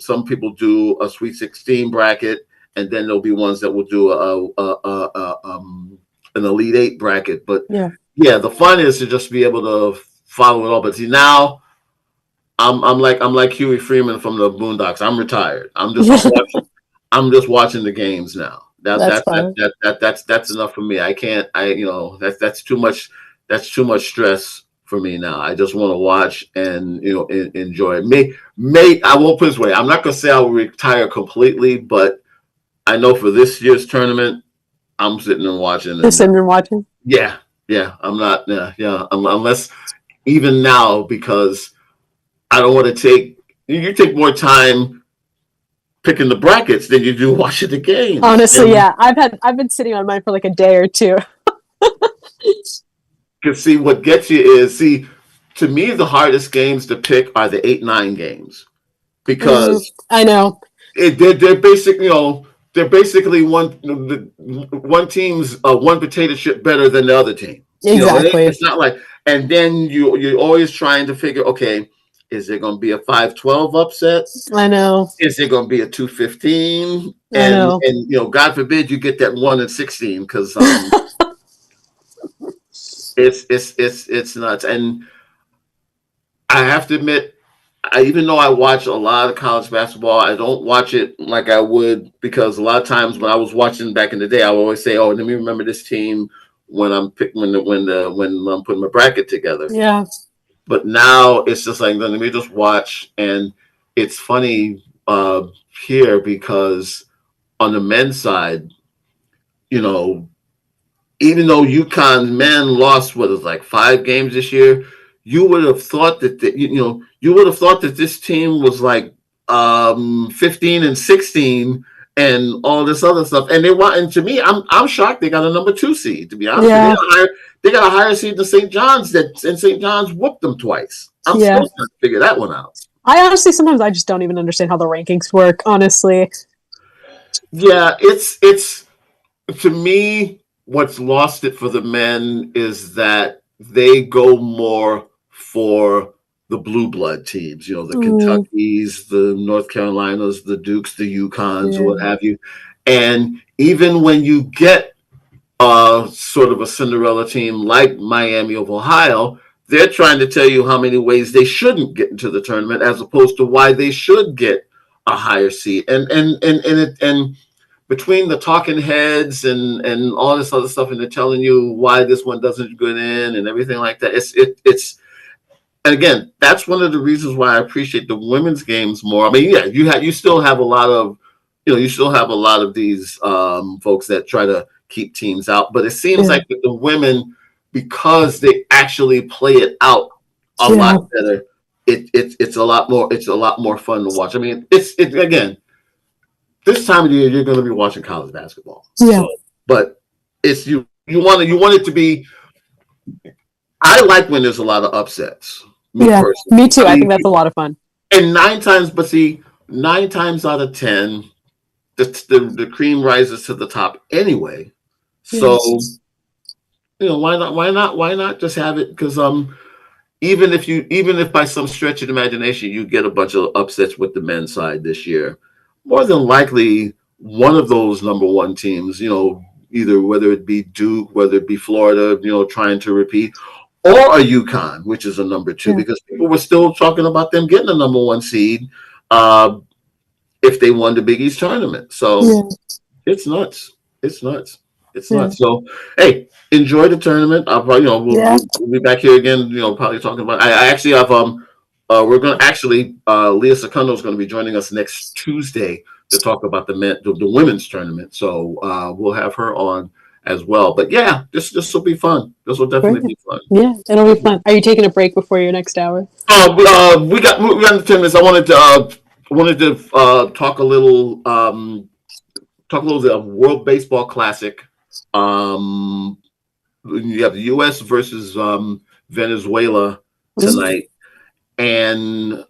some people do a Sweet 16 bracket, and then there'll be ones that will do an Elite 8 bracket. But the fun is to just be able to follow it all. But see, now I'm like Huey Freeman from the Boondocks. I'm retired. I'm just watching the games now. That's enough for me. I can't. That's too much. That's too much stress for me now. I just want to watch and enjoy it. I won't put it this way. I'm not gonna say I will retire completely, but I know for this year's tournament, I'm sitting and watching. You're sitting and watching. Yeah. Yeah, I'm not. Unless even now, because I don't want to take. You take more time picking the brackets than you do watching the games, Honestly, and yeah. I've been sitting on mine for like a day or two. can see what gets you is see. To me, the hardest games to pick are the 8-9 games because I know. they're basically they're basically one team's one potato chip better than the other team. Exactly. It's not like, and then you're always trying to figure, okay, is it going to be a 5-12 upset? I know. Is it going to be a 2-15? I know. And God forbid you get that 1-16 because it's nuts. And I have to admit, even though I watch a lot of college basketball, I don't watch it like I would because a lot of times when I was watching back in the day, I would always say, "Oh, let me remember this team when I'm picking when I'm putting my bracket together." Yeah. But now it's just like, let me just watch, and it's funny here because on the men's side, you know, even though UConn's men lost what is like 5 games this year, you would have thought that you would have thought that this team was like 15-16 and all this other stuff. And they want, and to me, I'm shocked they got a number 2 seed. To be honest, with you. Yeah. They got a higher seed than St. John's. And St. John's whooped them twice. I'm Yeah. still trying to figure that one out. I honestly sometimes I just don't even understand how the rankings work, honestly. Yeah, it's to me, what's lost it for the men is that they go more for the blue blood teams, the Kentuckys, the North Carolinas, the Dukes, the UConns, or what Yeah. have you. And even when you get sort of a Cinderella team like Miami of Ohio, they're trying to tell you how many ways they shouldn't get into the tournament as opposed to why they should get a higher seed. And between the talking heads and all this other stuff, and they're telling you why this one doesn't get in and everything like that. It's and again, that's one of the reasons why I appreciate the women's games more. I mean, yeah, you still have a lot of you still have a lot of these folks that try to keep teams out, but it seems Yeah. like with the women, because they actually play it out a lot better. It's a lot more fun to watch. I mean, it's again, this time of the year you're going to be watching college basketball. Yeah. So, but it's you want it to be. I like when there's a lot of upsets. Me Yeah. personally. Me too. I I mean, think that's a lot of fun. and but see, 9 times out of 10, the cream rises to the top anyway. So why not just have it? Because even if by some stretch of imagination you get a bunch of upsets with the men's side this year, more than likely one of those number one teams, either whether it be Duke, whether it be Florida, trying to repeat, or a UConn, which is a number 2, because people were still talking about them getting a number 1 seed uh, if they won the Big East tournament. So it's nuts. It's nuts. It's nuts. So hey, enjoy the tournament. I'll probably we'll be back here again. Probably talking about. I actually have we're gonna actually Leah Secundo is going to be joining us next Tuesday to talk about the women's tournament. So we'll have her on as well. But yeah, this will be fun. This will definitely be fun. Yeah, it'll be fun. Are you taking a break before your next hour? We got the 10 minutes. I wanted to talk a little bit of World Baseball Classic. You have the U.S. versus Venezuela tonight, and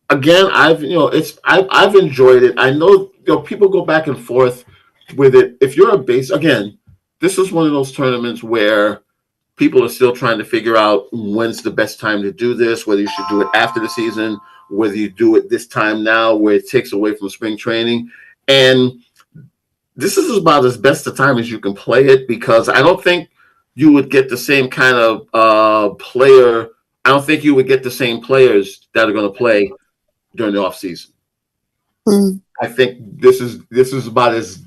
again, I've enjoyed it. I know people go back and forth with it. If you're again, this is one of those tournaments where people are still trying to figure out when's the best time to do this, whether you should do it after the season, whether you do it this time now where it takes away from spring training. And this is about as best a time as you can play it because I don't think you would get the same kind of player. I don't think you would get the same players that are going to play during the off season. I think this is about as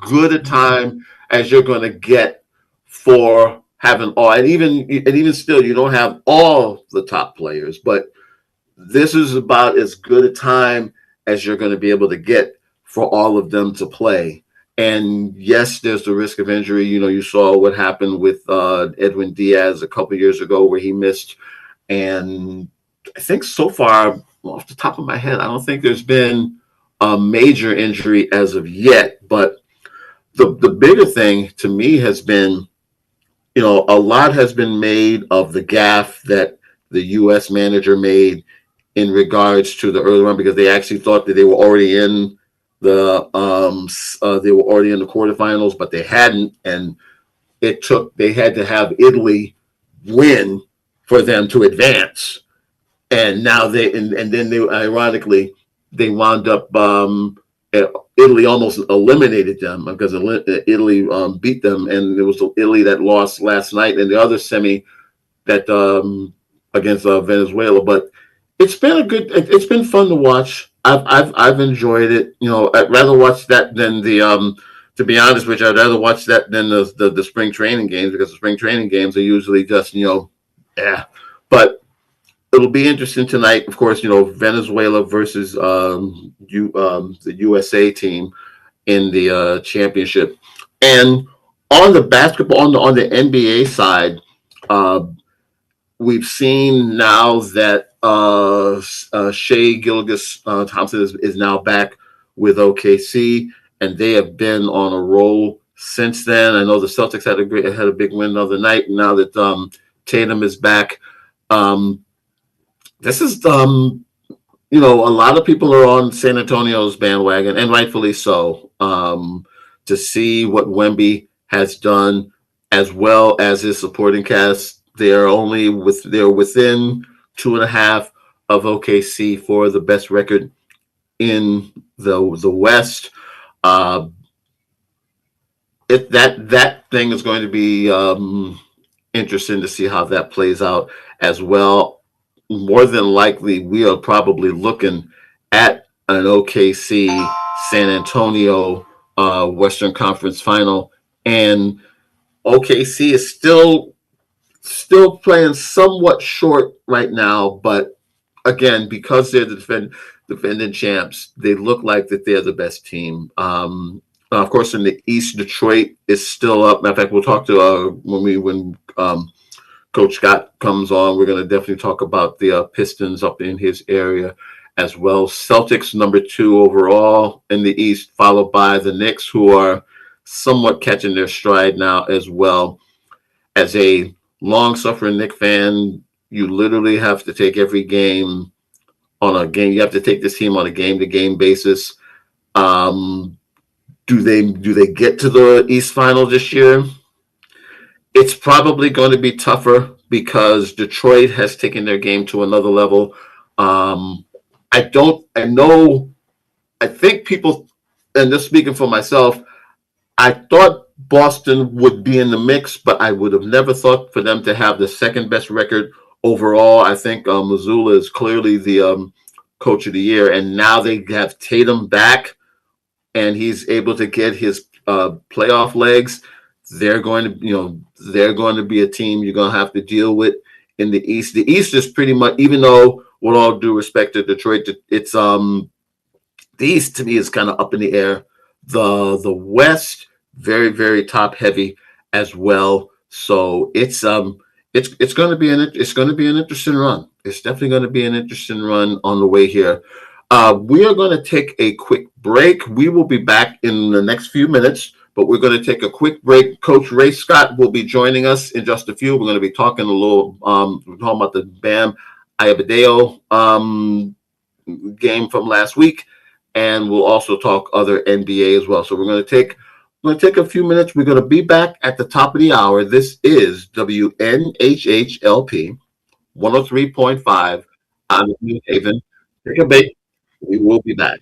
good a time as you're going to get for having all, and even still, you don't have all the top players, but this is about as good a time as you're going to be able to get for all of them to play. And yes, there's the risk of injury. You saw what happened with Edwin Diaz a couple years ago where he missed. And I think so far, off the top of my head, I don't think there's been a major injury as of yet. But the bigger thing to me has been, a lot has been made of the gaffe that the U.S. manager made in regards to the early run because they actually thought that they were already in they were already in the quarterfinals, but they hadn't, and they had to have Italy win for them to advance, and now and then they ironically they wound up Italy almost eliminated them because Italy beat them, and it was Italy that lost last night in the other semi that against Venezuela. But it's been fun to watch. I've enjoyed it. I'd rather watch that than the to be honest with you, I'd rather watch that than the spring training games because the spring training games are usually just yeah. But it'll be interesting tonight. Of course, Venezuela versus the USA team in the championship, and on the basketball on the NBA side. Uh, we've seen now that Shea Gilgis Thompson is now back with OKC, and they have been on a roll since then. I know the Celtics had a big win the other night. Now that Tatum is back, um, this is a lot of people are on San Antonio's bandwagon, and rightfully so. To see what Wemby has done, as well as his supporting cast, they're within 2.5 of OKC for the best record in the West. Uh, that thing is going to be interesting to see how that plays out as well. More than likely, we are probably looking at an OKC San Antonio Western Conference final, and OKC is still playing somewhat short right now, but again, because they're the defending champs, they look like that they're the best team. Of course, in the East, Detroit is still up. Matter of fact, we'll talk to when Coach Scott comes on. We're going to definitely talk about the Pistons up in his area as well. Celtics number 2 overall in the East, followed by the Knicks, who are somewhat catching their stride now as well. As a long-suffering Knick fan, you literally have to take every game on a game. You have to take this team on a game-to-game basis. Um, do they get to the East Final this year? It's probably going to be tougher because Detroit has taken their game to another level. Um, I don't. I know. I think people, and just speaking for myself, I thought Boston would be in the mix, but I would have never thought for them to have the second best record overall. I think Missoula is clearly the coach of the year, and now they have Tatum back, and he's able to get his playoff legs. They're going to be a team you're going to have to deal with in the East. The East is pretty much, even though with all due respect to Detroit, it's the East to me is kind of up in the air. The West very very top heavy as well. So it's going to be an interesting run. It's definitely going to be an interesting run on the way here. We are going to take a quick break. We will be back in the next few minutes, but we're going to take a quick break. Coach Ray Scott will be joining us in just a few. We're going to be talking a little. We're talking about the Bam Adebayo game from last week, and we'll also talk other NBA as well. So we're going to take a few minutes. We're going to be back at the top of the hour. This is WNHHLP 103.5 out of New Haven. Take a break. We will be back.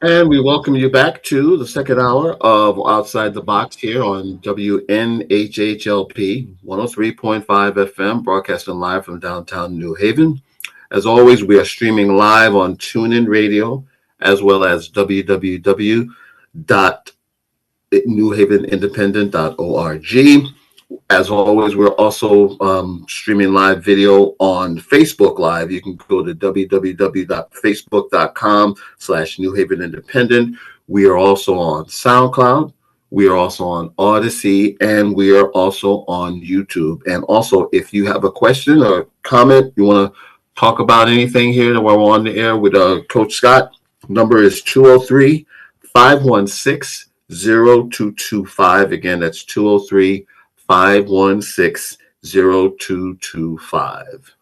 And we welcome you back to the second hour of Outside the Box here on WNHHLP 103.5 FM, broadcasting live from downtown New Haven. As always, we are streaming live on TuneIn Radio as well as www.newhavenindependent.org. As always, we're also streaming live video on Facebook Live. You can go to www.facebook.com/New Haven Independent. We are also on SoundCloud. We are also on Odyssey, and we are also on YouTube. And also, if you have a question or comment, you want to talk about anything here while we're on the air with Coach Scott, number is 203-516-0225. Again, that's 203-516-0225.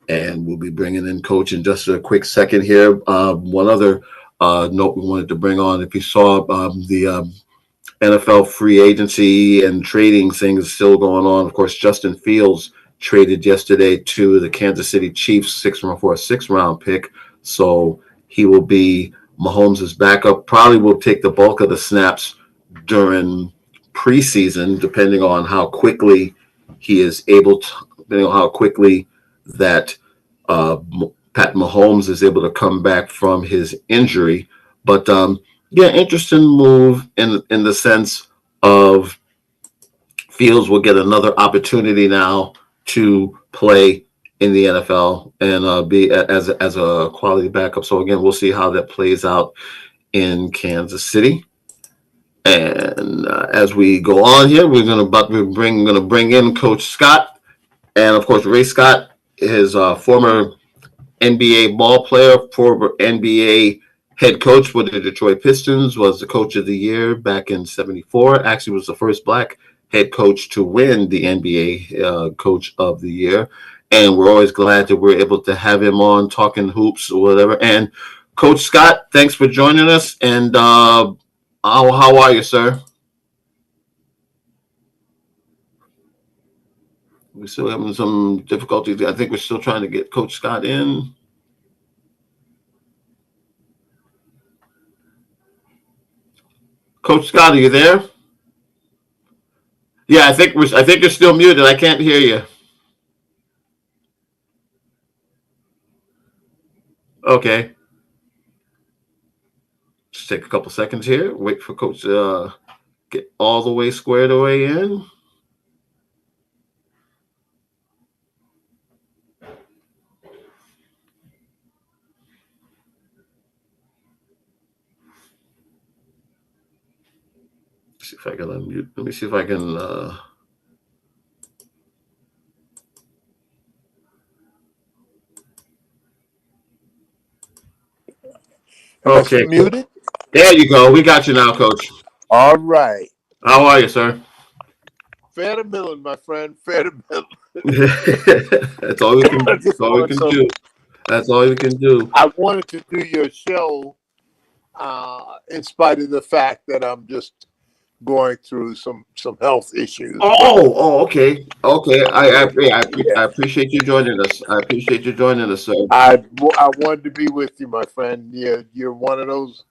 And we'll be bringing in Coach in just a quick second here. One other note we wanted to bring on, if you saw the NFL free agency and trading thing is still going on. Of course, Justin Fields traded yesterday to the Kansas City Chiefs for a sixth-round pick. So he will be Mahomes' backup. Probably will take the bulk of the snaps during preseason, depending on how quickly he is able to, depending on how quickly that Pat Mahomes is able to come back from his injury. But yeah, interesting move in the sense of Fields will get another opportunity now to play in the NFL and be as a quality backup. So again, we'll see how that plays out in Kansas City. And as we go on here, we're gonna bring in Coach Scott, and of course Ray Scott is a former NBA ball player, former NBA head coach for the Detroit Pistons, was the coach of the year back in '74. Actually, was the first black head coach to win the NBA coach of the year. And we're always glad that we're able to have him on talking hoops or whatever. And Coach Scott, thanks for joining us. And how are you, sir? We're still having some difficulties. I think we're still trying to get Coach Scott in. Coach Scott, are you there? Yeah, I think you're still muted. I can't hear you. Okay. Just take a couple seconds here. Wait for Coach get all the way squared away in. See if I can unmute. Let me see if I can. Okay. Muted. There you go. We got you now, Coach. All right. How are you, sir? Fair to middling, my friend. Fair to middling. That's all we can. That's all we can do. That's all we can do. I wanted to do your show, in spite of the fact that I'm just going through some health issues. Okay. I appreciate you joining us. I appreciate you joining us, sir. I wanted to be with you, my friend. You're one of those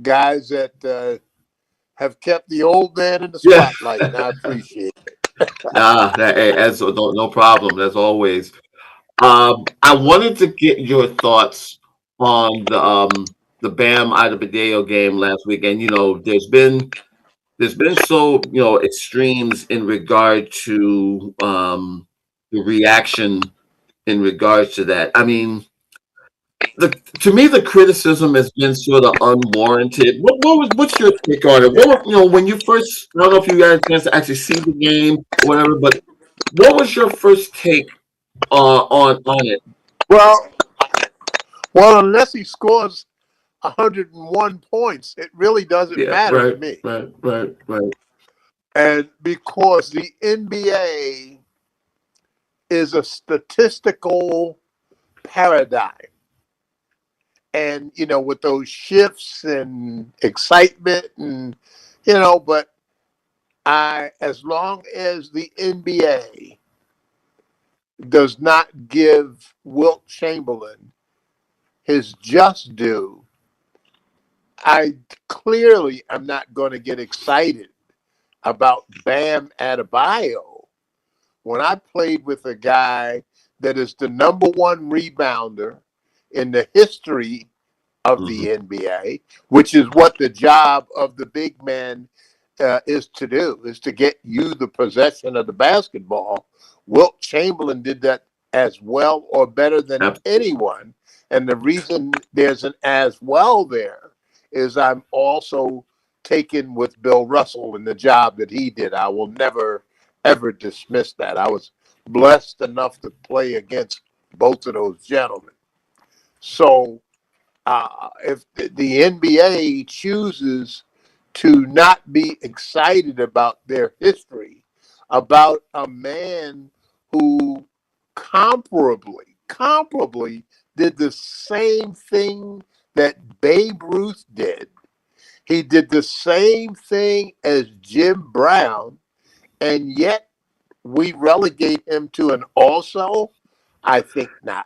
guys that have kept the old man in the spotlight, and I appreciate it. That's no problem. As always. I wanted to get your thoughts on the Bam Adebayo game last week, and there's been extremes in regard to the reaction in regards to that. I mean, to me, the criticism has been sort of unwarranted. What's your take on it? When you first, I don't know if you got a chance to actually see the game or whatever, but what was your first take on it? Well, unless he scores 101 points, it really doesn't matter to me. Right. And because the NBA is a statistical paradigm. And, with those shifts and excitement and, but as long as the NBA does not give Wilt Chamberlain his just due, I clearly am not going to get excited about Bam Adebayo when I played with a guy that is the number one rebounder in the history of the NBA, which is what the job of the big man is to do, is to get you the possession of the basketball. Wilt Chamberlain did that as well or better than anyone. And the reason there's an as well there is I'm also taken with Bill Russell and the job that he did. I will never, ever dismiss that. I was blessed enough to play against both of those gentlemen. So if the NBA chooses to not be excited about their history, about a man who comparably did the same thing that Babe Ruth did. He did the same thing as Jim Brown, and yet we relegate him to an also? I think not.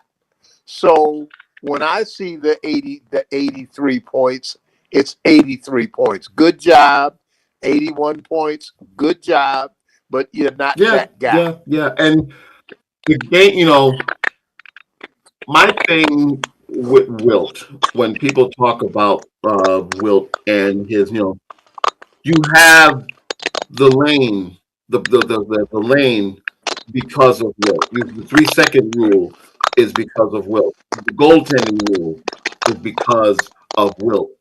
So when I see the 83 points, it's 83 points. Good job. 81 points. Good job. But you're not that guy. Yeah. And the game, my thing with Wilt, when people talk about Wilt and his, you have the lane, the lane because of Wilt. The 3-second rule is because of Wilt. The goaltending rule is because of Wilt.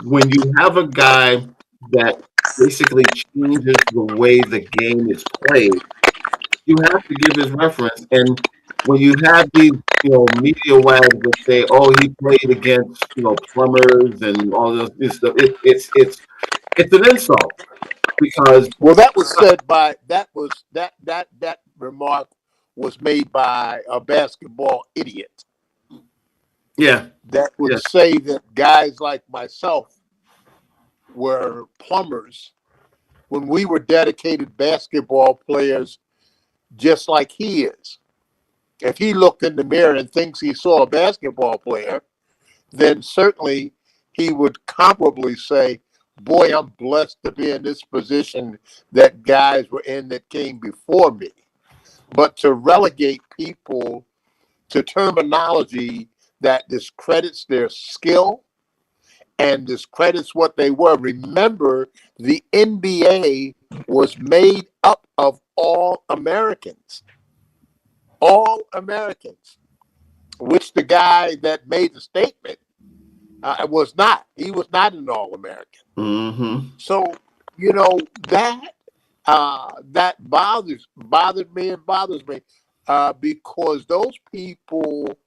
When you have a guy that basically changes the way the game is played, you have to give his reference. And when you have these, media wags that say, "Oh, he played against, plumbers and all this stuff," it's an insult because that was said by that remark was made by a basketball idiot. Yeah. That would say that guys like myself were plumbers when we were dedicated basketball players, just like he is. If he looked in the mirror and thinks he saw a basketball player, then certainly he would comparably say, "Boy, I'm blessed to be in this position that guys were in that came before me." But to relegate people to terminology that discredits their skill and discredits what they were. Remember, the NBA was made up of all Americans. All Americans, which the guy that made the statement was not. He was not an All-American. Mm-hmm. So, that bothered me because those people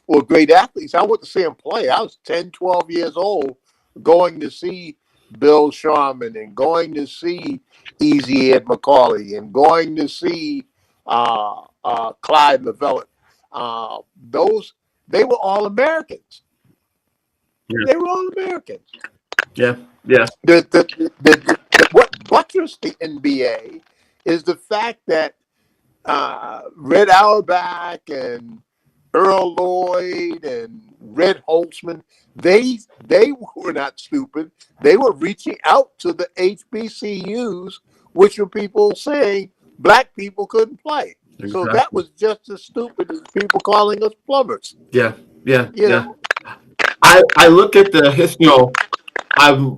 were great athletes. I went to see them play. I was 10, 12 years old going to see Bill Sharman and going to see Easy Ed McCauley and going to see Clyde Leveillette. They were all Americans. Yeah. They were all Americans. Yeah. What buttressed the NBA is the fact that Red Auerbach and Earl Lloyd and Red Holtzman, they were not stupid. They were reaching out to the HBCUs, which were people saying black people couldn't play. Exactly. So that was just as stupid as people calling us plumbers. Yeah. You know? I look at the history. I'm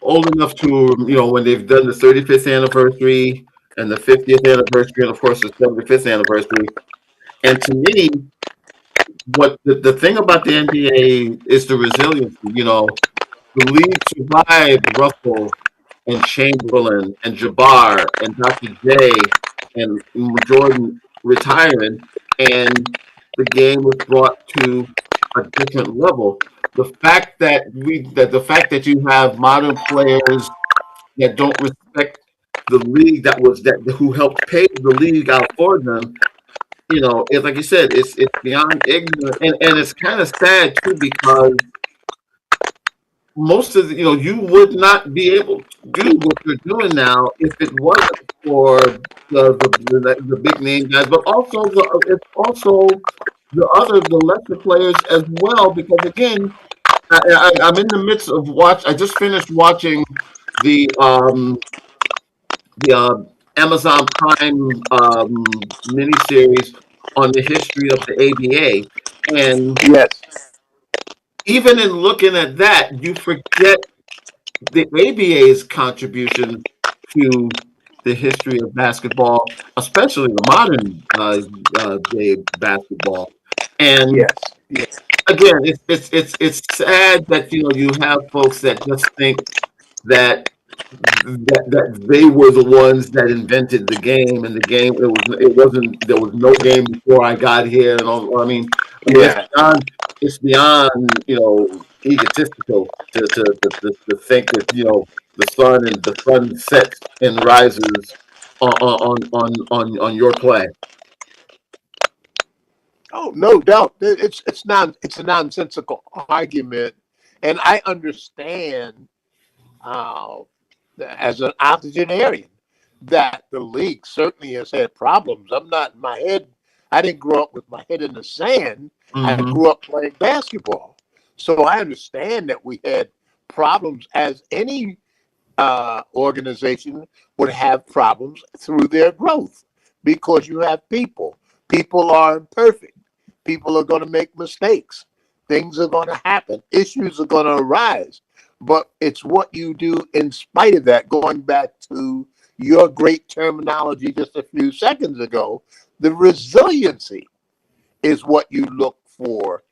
old enough to when they've done the 35th anniversary and the 50th anniversary and of course the 75th anniversary. And to me, what the thing about the NBA is the resiliency. The league survived Russell and Chamberlain and Jabbar and Dr. J and Jordan retiring, and the game was brought to a different level. The fact that you have modern players that don't respect the league who helped pave the league out for them, it's like you said, it's beyond ignorant, and it's kind of sad too because most of you would not be able to do what you're doing now if it wasn't for the big name guys, but also the lesser players as well. Because again, I'm in the midst of I just finished watching the Amazon Prime miniseries on the history of the ABA, and Yes. even in looking at that, you forget the ABA's contribution to the history of basketball, especially the modern day basketball. And Yes. Yes. again, it's sad that you have folks that just think that that they were the ones that invented the game, and the game it wasn't there was no game before I got here, and all. I mean Yeah. it's beyond egotistical to think that the sun sets and rises on your play. Oh, no doubt. It's a nonsensical argument, and I understand uh, as an octogenarian that the league certainly has had problems. I'm not in my head. I didn't grow up with my head in the sand. I Hmm. grew up playing basketball, so I understand that we had problems as any organization would have problems through their growth because you have people. People are imperfect. People are going to make mistakes. Things are going to happen. Issues are going to arise. But it's what you do in spite of that. Going back to your great terminology just a few seconds ago, the resiliency is what you look for.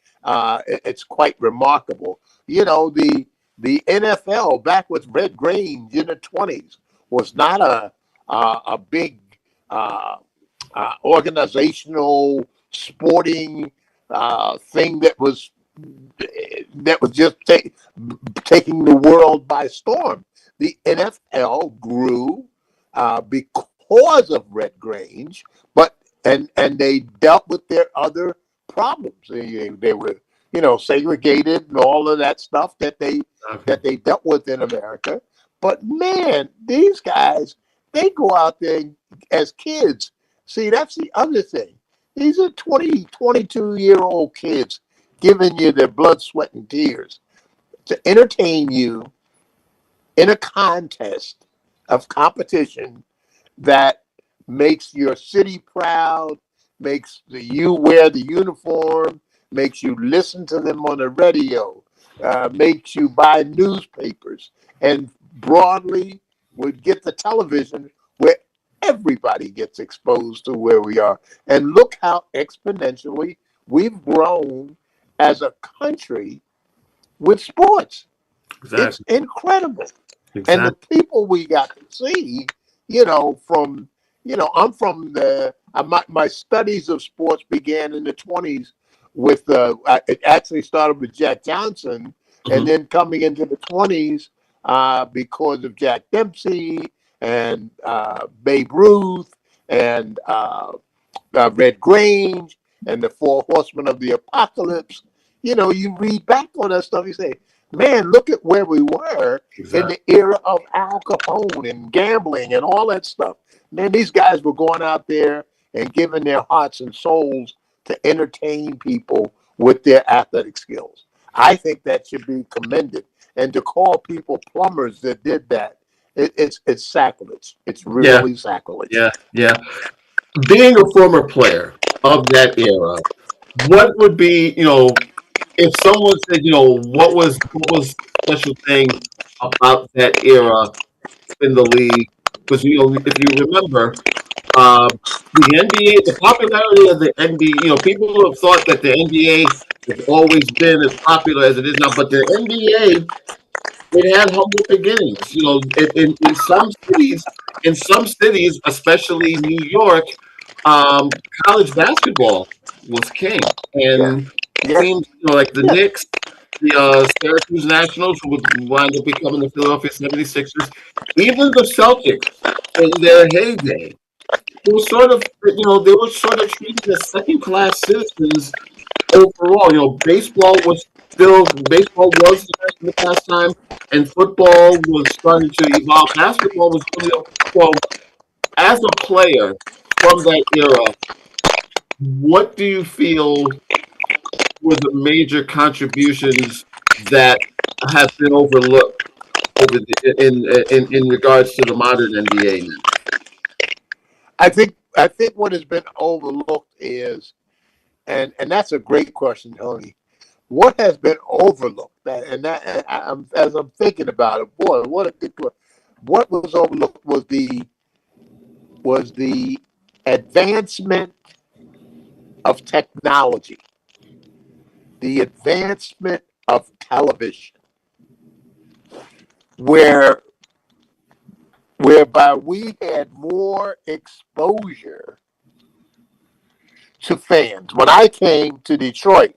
It's quite remarkable. The NFL back with Red Grange in the 20s was not a big uh, organizational sporting thing that was just taking the world by storm. The NFL grew because of Red Grange, but and they dealt with their other problems. They were, segregated and all of that stuff that they dealt with in America. But man, these guys, they go out there as kids. See, that's the other thing. These are 20, 22-year-old kids giving you their blood, sweat, and tears to entertain you in a contest of competition that makes your city proud, makes you wear the uniform, makes you listen to them on the radio, makes you buy newspapers, and broadly would get the television where everybody gets exposed to where we are. And look how exponentially we've grown as a country with sports. It's Exactly. incredible. And the Exactly. people we got to see, from, I'm from my studies of sports began in the 20s with, it actually started with Jack Johnson, and Hmm. then coming into the 20s because of Jack Dempsey and Babe Ruth and Red Grange and the Four Horsemen of the Apocalypse. You read back on that stuff, you say, man, look at where we were in Exactly. the era of Al Capone and gambling and all that stuff. Man, these guys were going out there and giving their hearts and souls to entertain people with their athletic skills. I think that should be commended. And to call people plumbers that did that, it's sacrilege. It's Yeah. really sacrilege. Yeah. Yeah. Being a former player of that era, what would be, if someone said, what was special thing about that era in the league? Because if you remember, uh, the NBA, the popularity of the NBA, people have thought that the NBA has always been as popular as it is now, but the NBA, it had humble beginnings. In some cities, especially New York, college basketball was king, Yeah. and Yeah. teams like the Yeah. Knicks, the Syracuse Nationals, who would wind up becoming the Philadelphia 76ers, even the Celtics in their heyday, they were sort of treated as second-class citizens overall. Baseball was the national pastime, and football was starting to evolve. Basketball was so. As a player from that era, what do you feel were the major contributions that has been overlooked over in regards to the modern NBA now? I think what has been overlooked is, and that's a great question, Tony. What has been overlooked? As I'm thinking about it, boy, what a good question. What was overlooked was the advancement of technology, the advancement of television, where whereby we had more exposure to fans. When I came to Detroit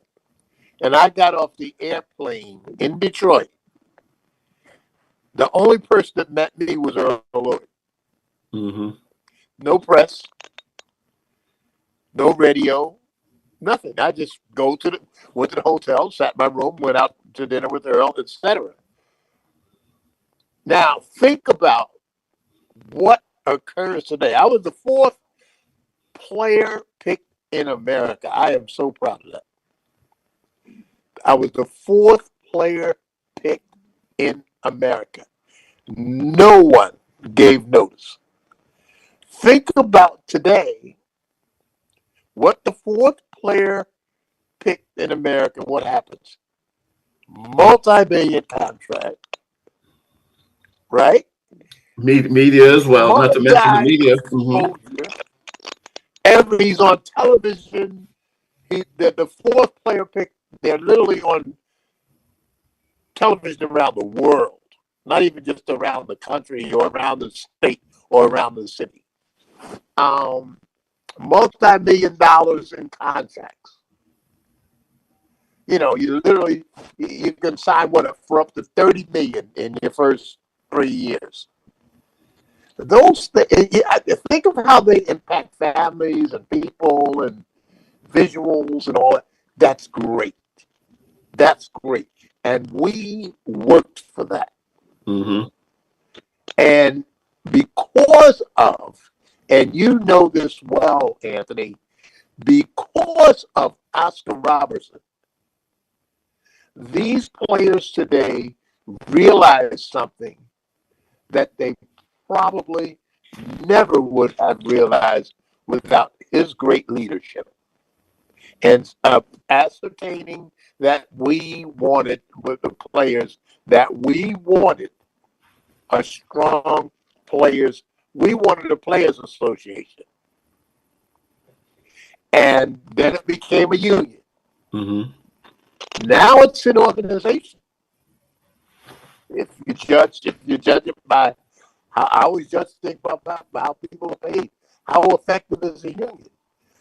and I got off the airplane in Detroit, the only person that met me was Earl Lloyd. Mm-hmm. No press, no radio, nothing. I just went to the hotel, sat in my room, went out to dinner with Earl, etc. Now think about what occurs today. I was the fourth player picked in America. I am so proud of that. I was the fourth player picked in America. No one gave notice. Think about today, what the fourth player picked in America, what happens? Multi-billion contract, right? Media as well, not to mention the media. Multi-exposure. He's on television. The fourth player picked, they're literally on television around the world, not even just around the country or around the state or around the city. Multi-million dollars in contracts. You know, you can sign for up to $30 million in your first 3 years. Think of how they impact families and people and visuals and all that. That's great. That's great. And we worked for that. Mm-hmm. And because of, and you know this well, Anthony, because of Oscar Robertson, these players today realize something that they probably never would have realized without his great leadership. And ascertaining that we wanted, with the players, that we wanted a strong players, we wanted a players association. And then it became a union. Mm-hmm. Now it's an organization. If you judge it by how I always just think about how people are paid, how effective is a union?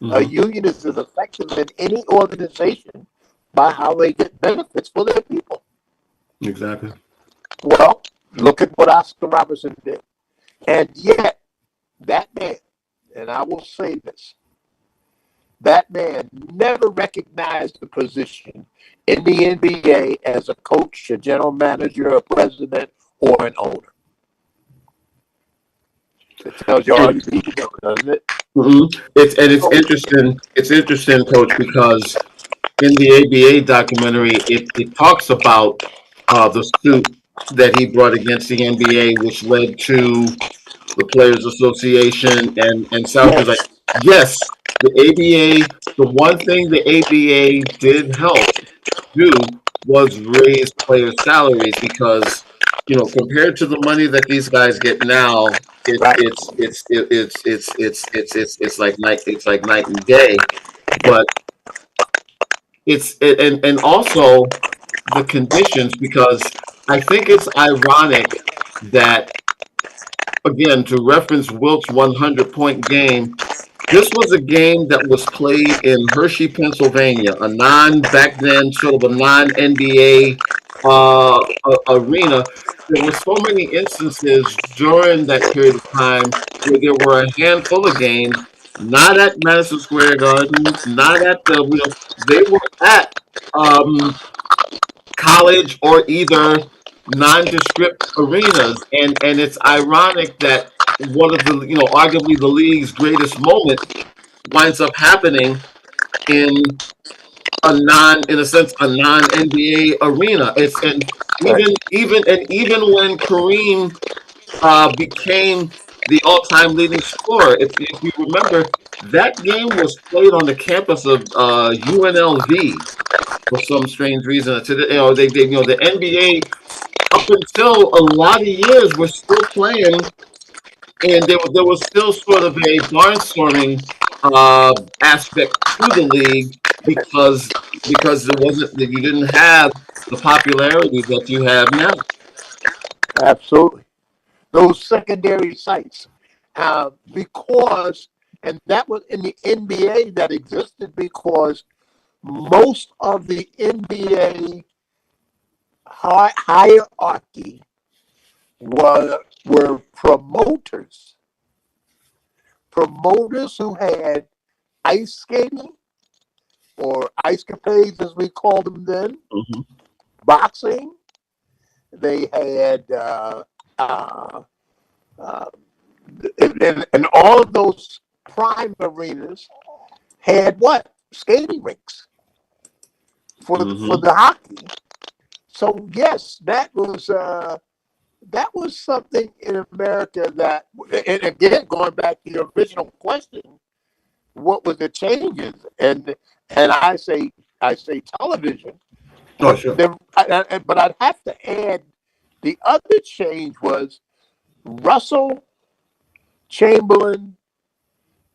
Mm-hmm. A union is as effective in any organization by how they get benefits for their people. Exactly. Well, look at what Oscar Robertson did. And yet, that man, and I will say this, that man never recognized the position in the NBA as a coach, a general manager, a president, or an owner. It tells you all you need to know, doesn't it? Mm-hmm. It's interesting. It's interesting, Coach, because in the ABA documentary, it talks about the suit that he brought against the NBA, which led to the Players Association and South. Like, yes, the ABA. The one thing the ABA did help do was raise player salaries because, compared to the money that these guys get now, it's like night and day. But and also the conditions, because I think it's ironic that, again, to reference Wilt's 100-point game, this was a game that was played in Hershey, Pennsylvania, back then, sort of a non-NBA arena. There were so many instances during that period of time where there were a handful of games, not at Madison Square Garden, not at they were at college or either nondescript arenas, and it's ironic that one of the arguably the league's greatest moments winds up happening in in a sense, a non-NBA arena. It's and even when Kareem became the all-time leading scorer, if you remember, that game was played on the campus of UNLV for some strange reason. To the, the NBA up until a lot of years were still playing, and there was still sort of a barnstorming aspect to the league because there wasn't you didn't have the popularity that you have now. Absolutely. Those secondary sites. Because, and that was in the NBA that existed because most of the NBA hierarchy were promoters who had ice skating or ice capades as we called them then, Mm-hmm. boxing. They had uh, and all of those prime arenas had what? Skating rinks for Mm-hmm. the hockey. So yes, that was something in America that, and again, going back to your original question, what was the changes? And I say television, Oh, but sure. but I'd have to add the other change was Russell, Chamberlain,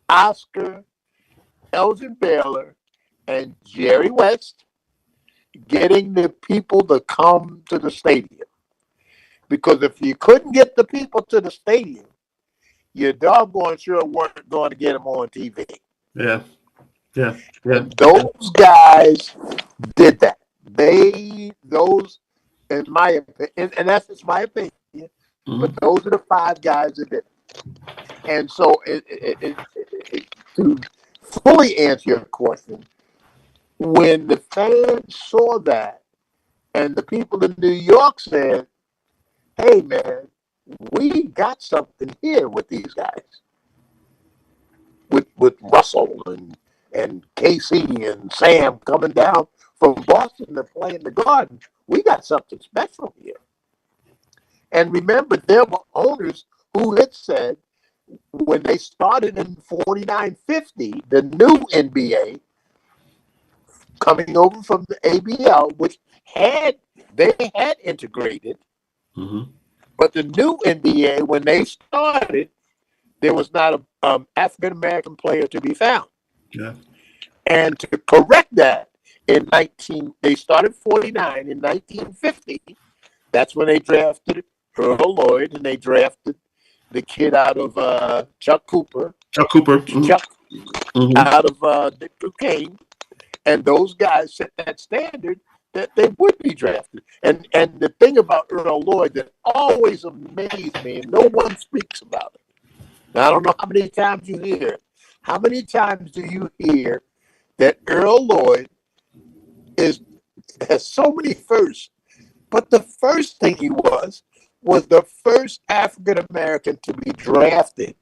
Oscar, Elgin Baylor, and Jerry West getting the people to come to the stadium. Because if you couldn't get the people to the stadium, you doggone sure weren't going to get them on TV. Yeah. Yeah. Yeah. And those guys did that. Those, in my opinion, and that's just my opinion, Mm-hmm. but those are the five guys that did it. And so, to fully answer your question, when the fans saw that, and the people in New York said, "Hey, man, we got something here with these guys, with Russell and Casey and Sam coming down from Boston to play in the Garden. We got something special here." And remember, there were owners who had said when they started in 49-50, the new NBA coming over from the ABL, which they had integrated, Mm-hmm. but the new NBA, when they started, there was not an African American player to be found. Yeah. And to correct that, they started 49 in 1950. That's when they drafted Earl Lloyd, and they drafted the kid out of Chuck Cooper. Chuck Cooper. Mm-hmm. Chuck Mm-hmm. out of Dick Duquesne. And those guys set that standard that they would be drafted. And the thing about Earl Lloyd that always amazed me, and no one speaks about it. Now, I don't know how many times you hear it. How many times do you hear that Earl Lloyd has so many firsts? But the first thing he was the first African American to be drafted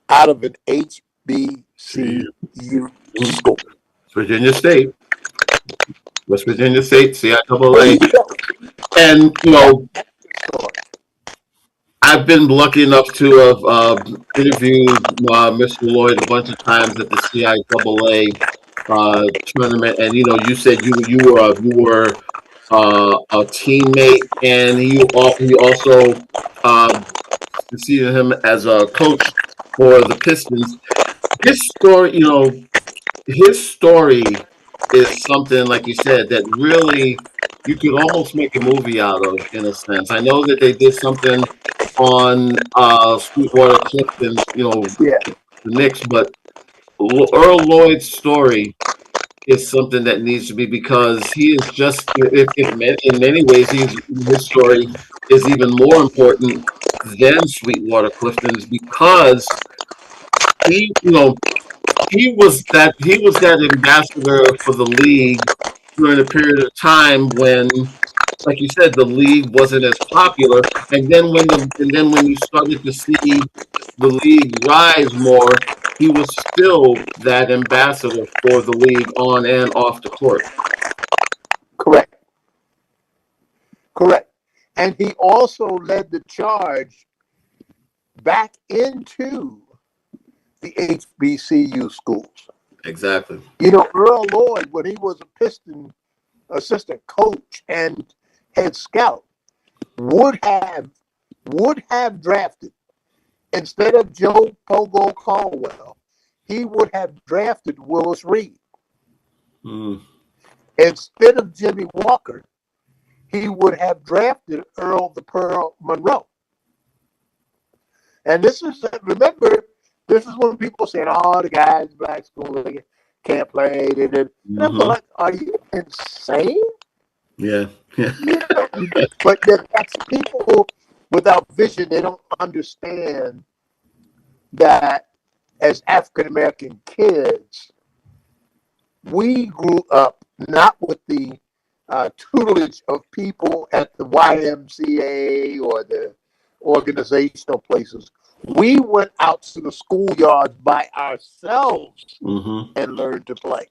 out of an HBCU school. Virginia State. West Virginia State, CIAA. And, I've been lucky enough to have interviewed Mr. Lloyd a bunch of times at the CIAA tournament, and you said you were a teammate, and he also succeeded him as a coach for the Pistons. His story is something, like you said, that really you could almost make a movie out of, in a sense. I know that they did something on Sweetwater Clifton, the Knicks, but Earl Lloyd's story is something that needs to be, because he is just, in many ways, his story is even more important than Sweetwater Clifton's, because he was that ambassador for the league during a period of time when, like you said, the league wasn't as popular, and then when you started to see the league rise more, he was still that ambassador for the league on and off the court. Correct. Correct. And he also led the charge back into the HBCU schools. Exactly. You know, Earl Lloyd, when he was a Piston assistant coach and head scout, would have drafted, instead of Joe Pogo Caldwell, he would have drafted Willis Reed. Mm. Instead of Jimmy Walker, he would have drafted Earl the Pearl Monroe. And this is, remember, this is when people saying, "Oh, the guys in black school they can't play." And I'm like, "Are you insane?" Yeah. Yeah. You know, but that's people who, without vision, they don't understand that as African American kids, we grew up not with the tutelage of people at the YMCA or the organizational places. We went out to the schoolyards by ourselves and learned to play.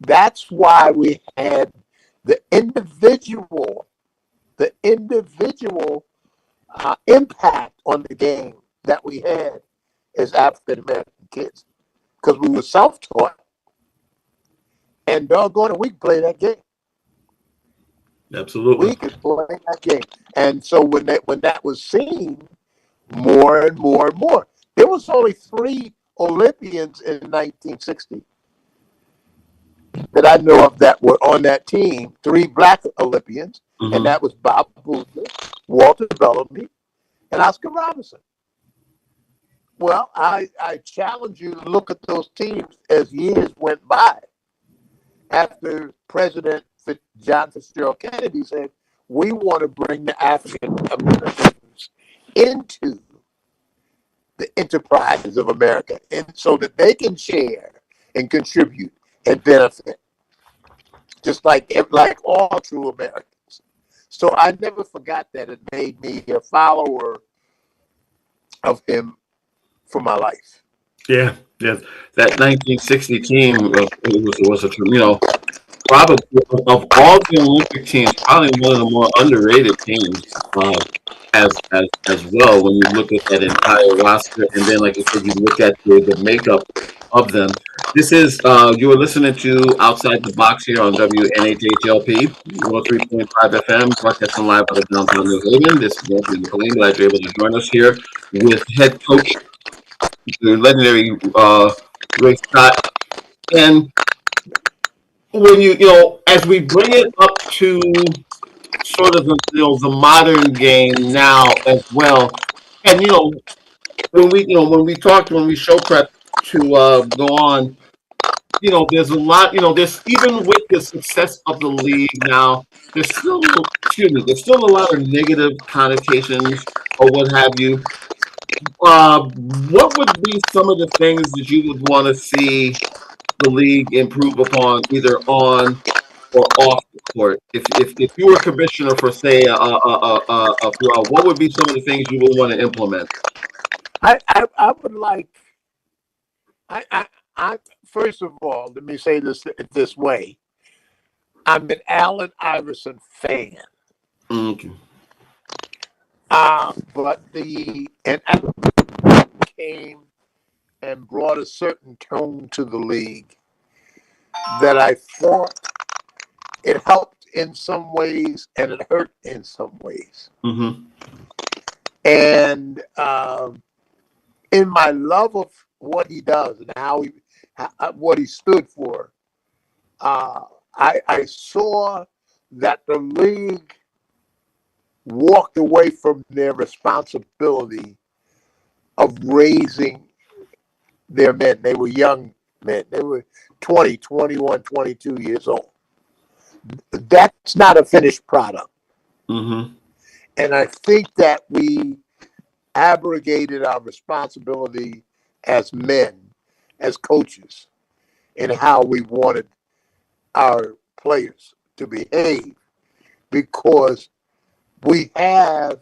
That's why we had the individual impact on the game that we had as African American kids, because we were self-taught, and doggone it, we could play that game. Absolutely. We could play that game. And so when that was seen, more and more and more, there was only 3 Olympians in 1960 that I know of that were on that team. 3 black Olympians, and that was Bob Boothner, Walter Bellamy, and Oscar Robinson. Well, I challenge you to look at those teams as years went by. After President John Fitzgerald Kennedy said, "We want to bring the African Americans into the enterprise of America, and so that they can share and contribute and benefit, just like all true Americans." So I never forgot that. It made me a follower of him for my life. Yeah. Yeah. That 1960 team was a, probably of all the Olympic teams, probably one of the more underrated teams, as well. When you look at that entire roster, and then, like you said, you look at the makeup of them. This is you are listening to Outside the Box here on WNHHLP 103.5 FM, broadcasting live out of downtown New Haven. This is Anthony McClean. Glad you're able to join us here with head coach, the legendary Ray Scott. And when as we bring it up to sort of the modern game now as well, and when we show prep to go on, there's a lot, there's, even with the success of the league now, there's still a lot of negative connotations or what have you. What would be some of the things that you would want to see the league improve upon, either on or off the court? If you were commissioner for, say, what would be some of the things you would want to implement? I would like. I first of all, let me say this way. I'm an Allen Iverson fan. Okay. But and Allen came and brought a certain tone to the league that I thought it helped in some ways and it hurt in some ways. And in my love of what he does and what he stood for, I saw that the league walked away from their responsibility of raising their men. They were young men. They were 20, 21, 22 years old. That's not a finished product. And I think that we abrogated our responsibility as men, as coaches, in how we wanted our players to behave, because we have,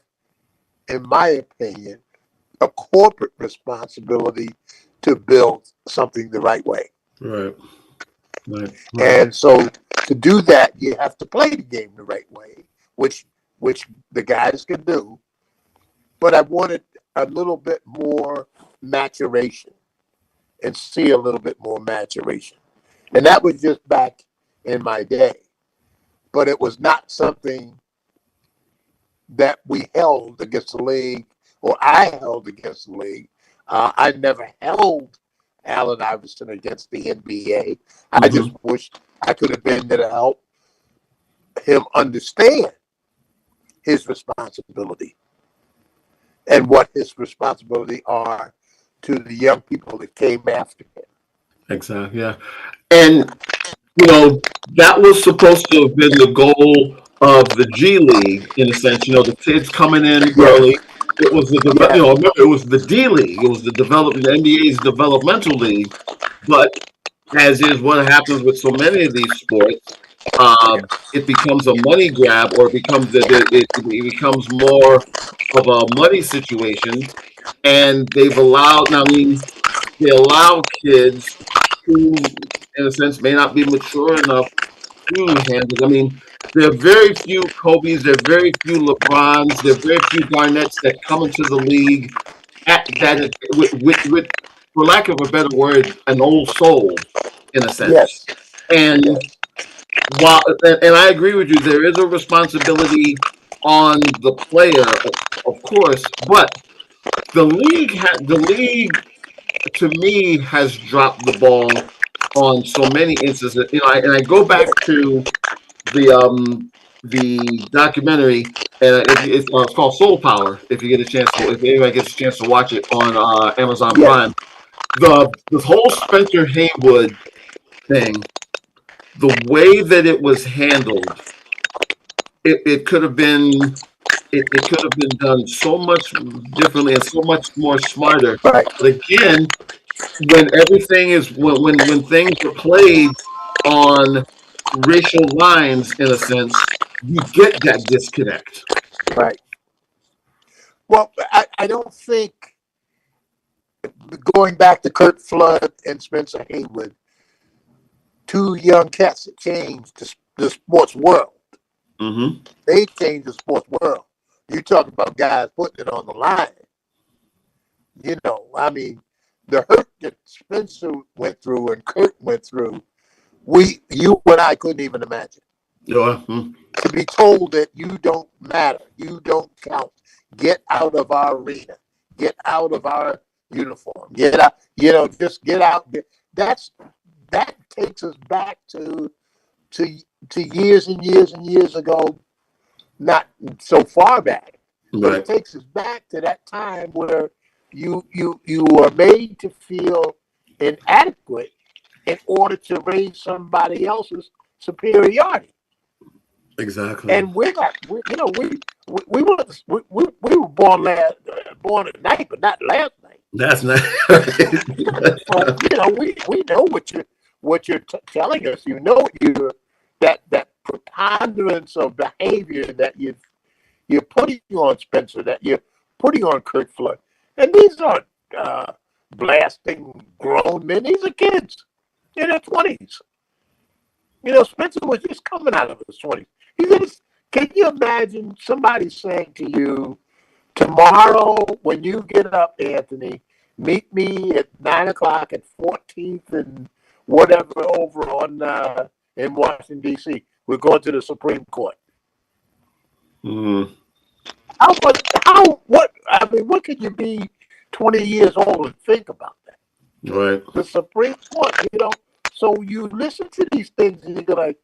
in my opinion, a corporate responsibility to build something the right way. Right. Right. And so to do that, you have to play the game the right way, which the guys can do. But I wanted a little bit more maturation and see a little bit more maturation. And that was just back in my day. But it was not something that we held against the league, or I held against the league. I never held Allen Iverson against the NBA. I just wish I could have been there to help him understand his responsibility and what his responsibility are to the young people that came after him. Exactly. Yeah. And that was supposed to have been the goal of the G League in a sense. The kids coming in early. It was remember, it was the D League. It was the NBA's developmental league. But as is what happens with so many of these sports, it becomes a money grab, or it becomes more of a money situation. And they've allowed. Now, I mean, they allow kids who, in a sense, may not be mature enough to handle. I mean, there are very few Kobe's, there are very few LeBrons, there are very few Garnetts that come into the league with, for lack of a better word, an old soul, in a sense. Yes. And and I agree with you, there is a responsibility on the player, of course, but the league to me has dropped the ball on so many instances. And I go back to the documentary, and it's called Soul Power. If anybody gets a chance to watch it on Amazon Prime, the whole Spencer Haywood thing, the way that it was handled, it could have been. It could have been done so much differently and so much more smarter. Right. But again, when things are played on racial lines, in a sense, you get that disconnect. Right. Well, I don't think, going back to Kurt Flood and Spencer Haywood, two young cats that changed the sports world. Mm-hmm. They changed the sports world. You talk about guys putting it on the line. I mean, the hurt that Spencer went through and Kurt went through, you and I couldn't even imagine. Yeah. To be told that you don't matter, you don't count, get out of our arena, get out of our uniform, get out, just get out. That takes us back to years and years and years ago, not so far back, but Right. it takes us back to that time where you are made to feel inadequate in order to raise somebody else's superiority. Exactly. And we were born at night, but not last night. That's not. So we know what you're telling us. That preponderance of behavior that you're putting on Spencer, that you're putting on Kurt Flood, and these aren't blasting grown men. These are kids in their 20s. Spencer was just coming out of his 20s. Can you imagine somebody saying to you, tomorrow when you get up, Anthony, meet me at 9:00 at 14th and whatever over on in Washington, D.C. We're going to the Supreme Court. Mm. What could you be 20 years old and think about that? Right. The Supreme Court, So you listen to these things and you're like,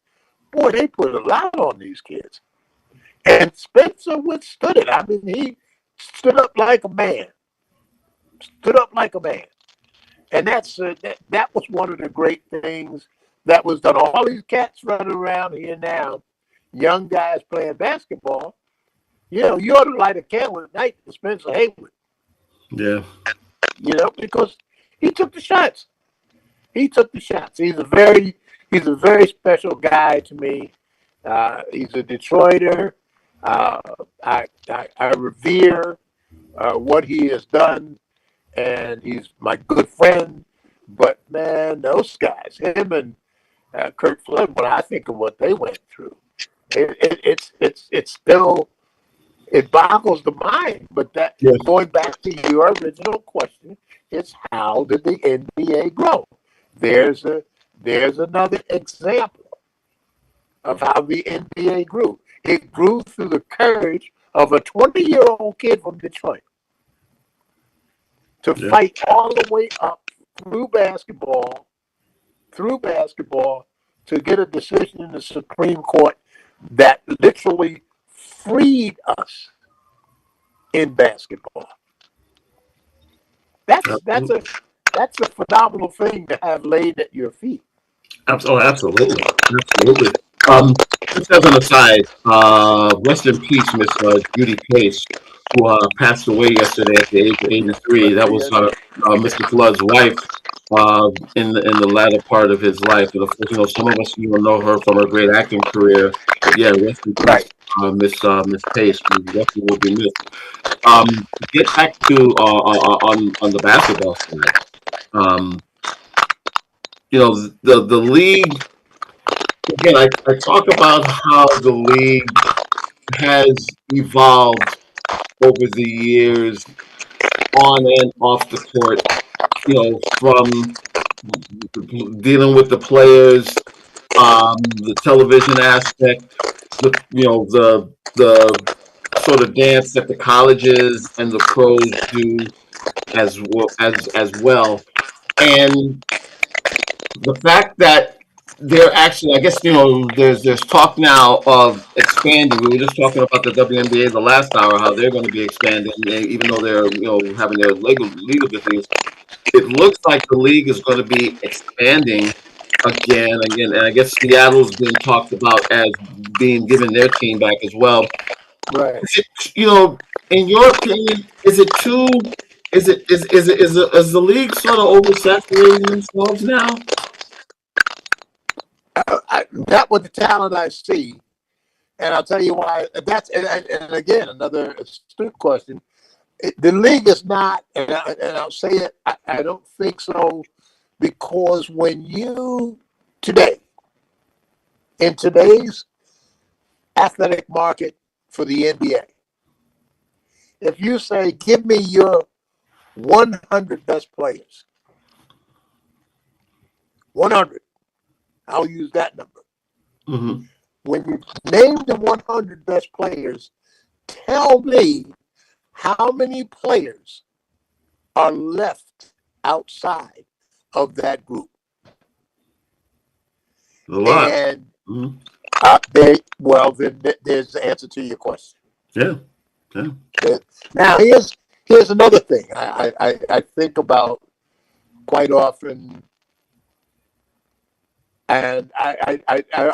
boy, they put a lot on these kids. And Spencer withstood it. I mean, he stood up like a man. And that was one of the great things that was done. All these cats running around here now, young guys playing basketball, you ought to light a candle at night to Spencer Haywood. Yeah. Because he took the shots. He's a very special guy to me. He's a Detroiter. I revere what he has done, and he's my good friend. But man, those guys, him and Kurt Flood, when I think of what they went through, it's still, it boggles the mind. But that, Yeah. going back to your original question, is how did the NBA grow? There's another example of how the NBA grew. It grew through the courage of a 20-year-old kid from Detroit to fight all the way up through basketball to get a decision in the Supreme Court that literally freed us in basketball. That's a phenomenal thing to have laid at your feet. Absolutely. Just as an aside, rest in peace, Miss Judy Pace, who passed away yesterday at the age of 83. That was Mr. Flood's wife in the latter part of his life. And of course, some of us know her from her great acting career. But yeah, rest in peace, Miss Pace. We definitely will be missed. Get back to on the basketball side. The league. Again, I talk about how the league has evolved over the years on and off the court, from dealing with the players, the television aspect, the sort of dance that the colleges and the pros do as well. And the fact that they're actually, I guess, there's talk now of expanding. We were just talking about the WNBA the last hour, how they're going to be expanding, even though they're, having their legal difficulties. It looks like the league is going to be expanding again, and I guess Seattle's been talked about as being given their team back as well. Right. In your opinion, is it too? Is the league sort of oversaturating themselves now? Not with the talent I see, and I'll tell you why. And again, another astute question. The league is not, and I'll say it. I don't think so, because when you in today's athletic market for the NBA, if you say, give me your 100 best players, 100, I'll use that number. Mm-hmm. When you name the 100 best players, tell me how many players are left outside of that group. A lot. And mm-hmm. then there's the answer to your question. Yeah. Now here's another thing I think about quite often, and I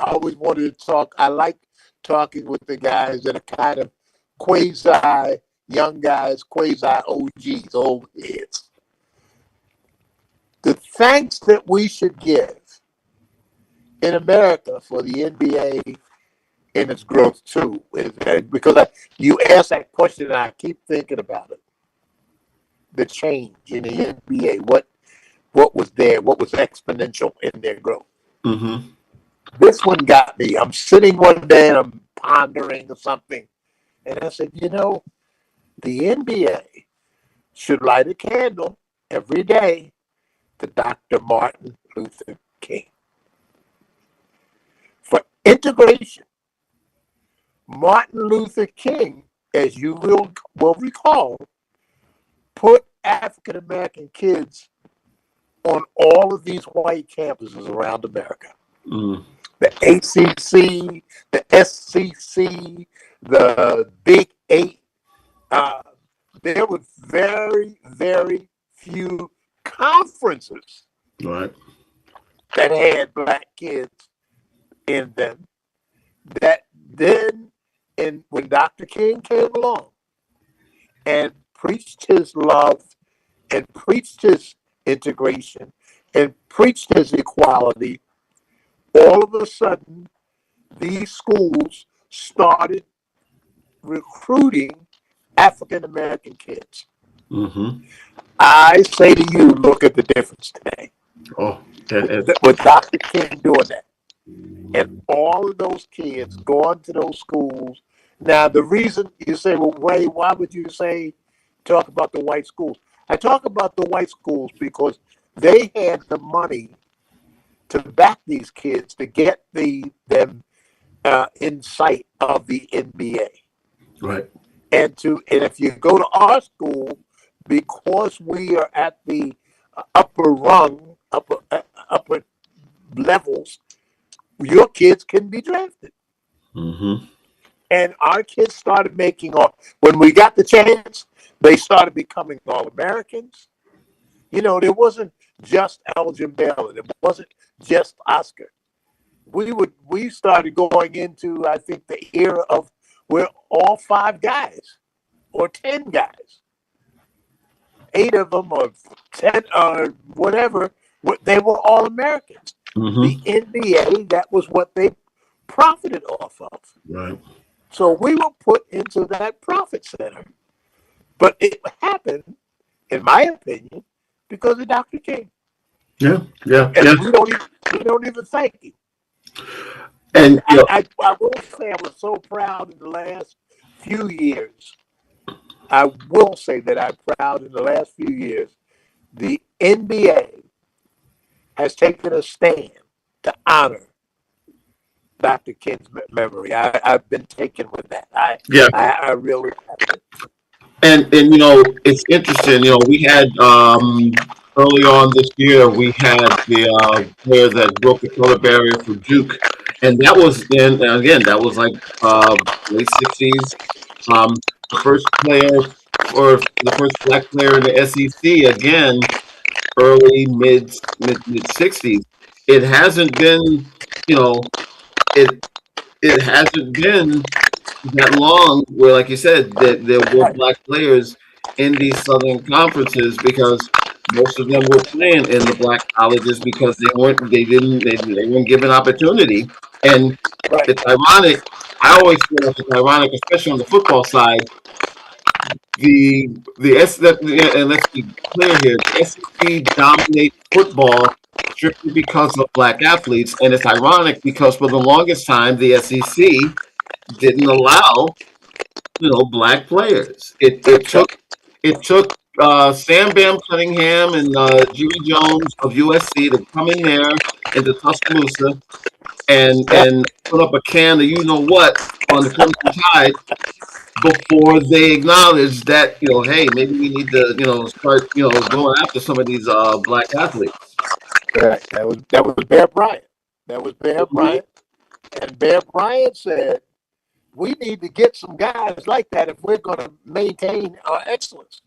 always wanted to talk. I like talking with the guys that are kind of quasi young guys, quasi OGs, old heads. The thanks that we should give in America for the NBA and its growth too, because you asked that question and I keep thinking about it. The change in the NBA, what was there, what was exponential in their growth. Mm-hmm. This one got me. I'm sitting one day and I'm pondering something, and I said, the NBA should light a candle every day to Dr. Martin Luther King. For integration, Martin Luther King, as you will recall, put African American kids on all of these white campuses around America. Mm. The ACC, the SCC, the Big Eight. There were very, very few conferences Right. that had black kids in them. That then, and when Dr. King came along and preached his love and preached his integration and preached his equality, all of a sudden, these schools started recruiting African American kids. Mm-hmm. I say to you, look at the difference today Oh, that is. with Dr. King doing that. And all of those kids going to those schools. Now, the reason you say, well, Ray, why would you talk about the white schools? I talk about the white schools because they had the money to back these kids to get them in sight of the NBA. Right. And if you go to our school, because we are at the upper levels, your kids can be drafted. Mm-hmm. And our kids started making when we got the chance, they started becoming All-Americans. There wasn't just Elgin Baylor. It wasn't just Oscar. We started going into, I think, the era of where all 5 guys or 10 guys, 8 of them or 10 or whatever, they were all Americans. The Mm-hmm. NBA, that was what they profited off of. Right. So we were put into that profit center. But it happened, in my opinion, because of Dr. King. Yeah. Yeah. And Yeah. we don't even thank him. And I will say I was so proud in the last few years. I will say that I'm proud in the last few years. The NBA has taken a stand to honor Dr. King's memory. I've been taken with that. yeah. I really have been. And it's interesting. We had early on this year we had the player that broke the color barrier for Duke, and that was and again that was like late '60s. The first player or the first black player in the SEC again, early mid '60s. It hasn't been, it it hasn't been that long where, like you said, that there were black players in these Southern conferences because most of them were playing in the black colleges because they weren't given opportunity. And Right. it's ironic. I always feel like it's ironic, especially on the football side. And let's be clear here, the SEC dominates football strictly because of black athletes, and it's ironic because for the longest time the SEC didn't allow black players. It took Sam Bam Cunningham and Jimmy Jones of USC to come in there into Tuscaloosa and put up a can of what on the Crimson Tide before they acknowledged that hey, maybe we need to start going after some of these black athletes. Right. That was Bear Bryant. That was Bear Bryant. And Bear Bryant said, we need to get some guys like that if we're going to maintain our excellence.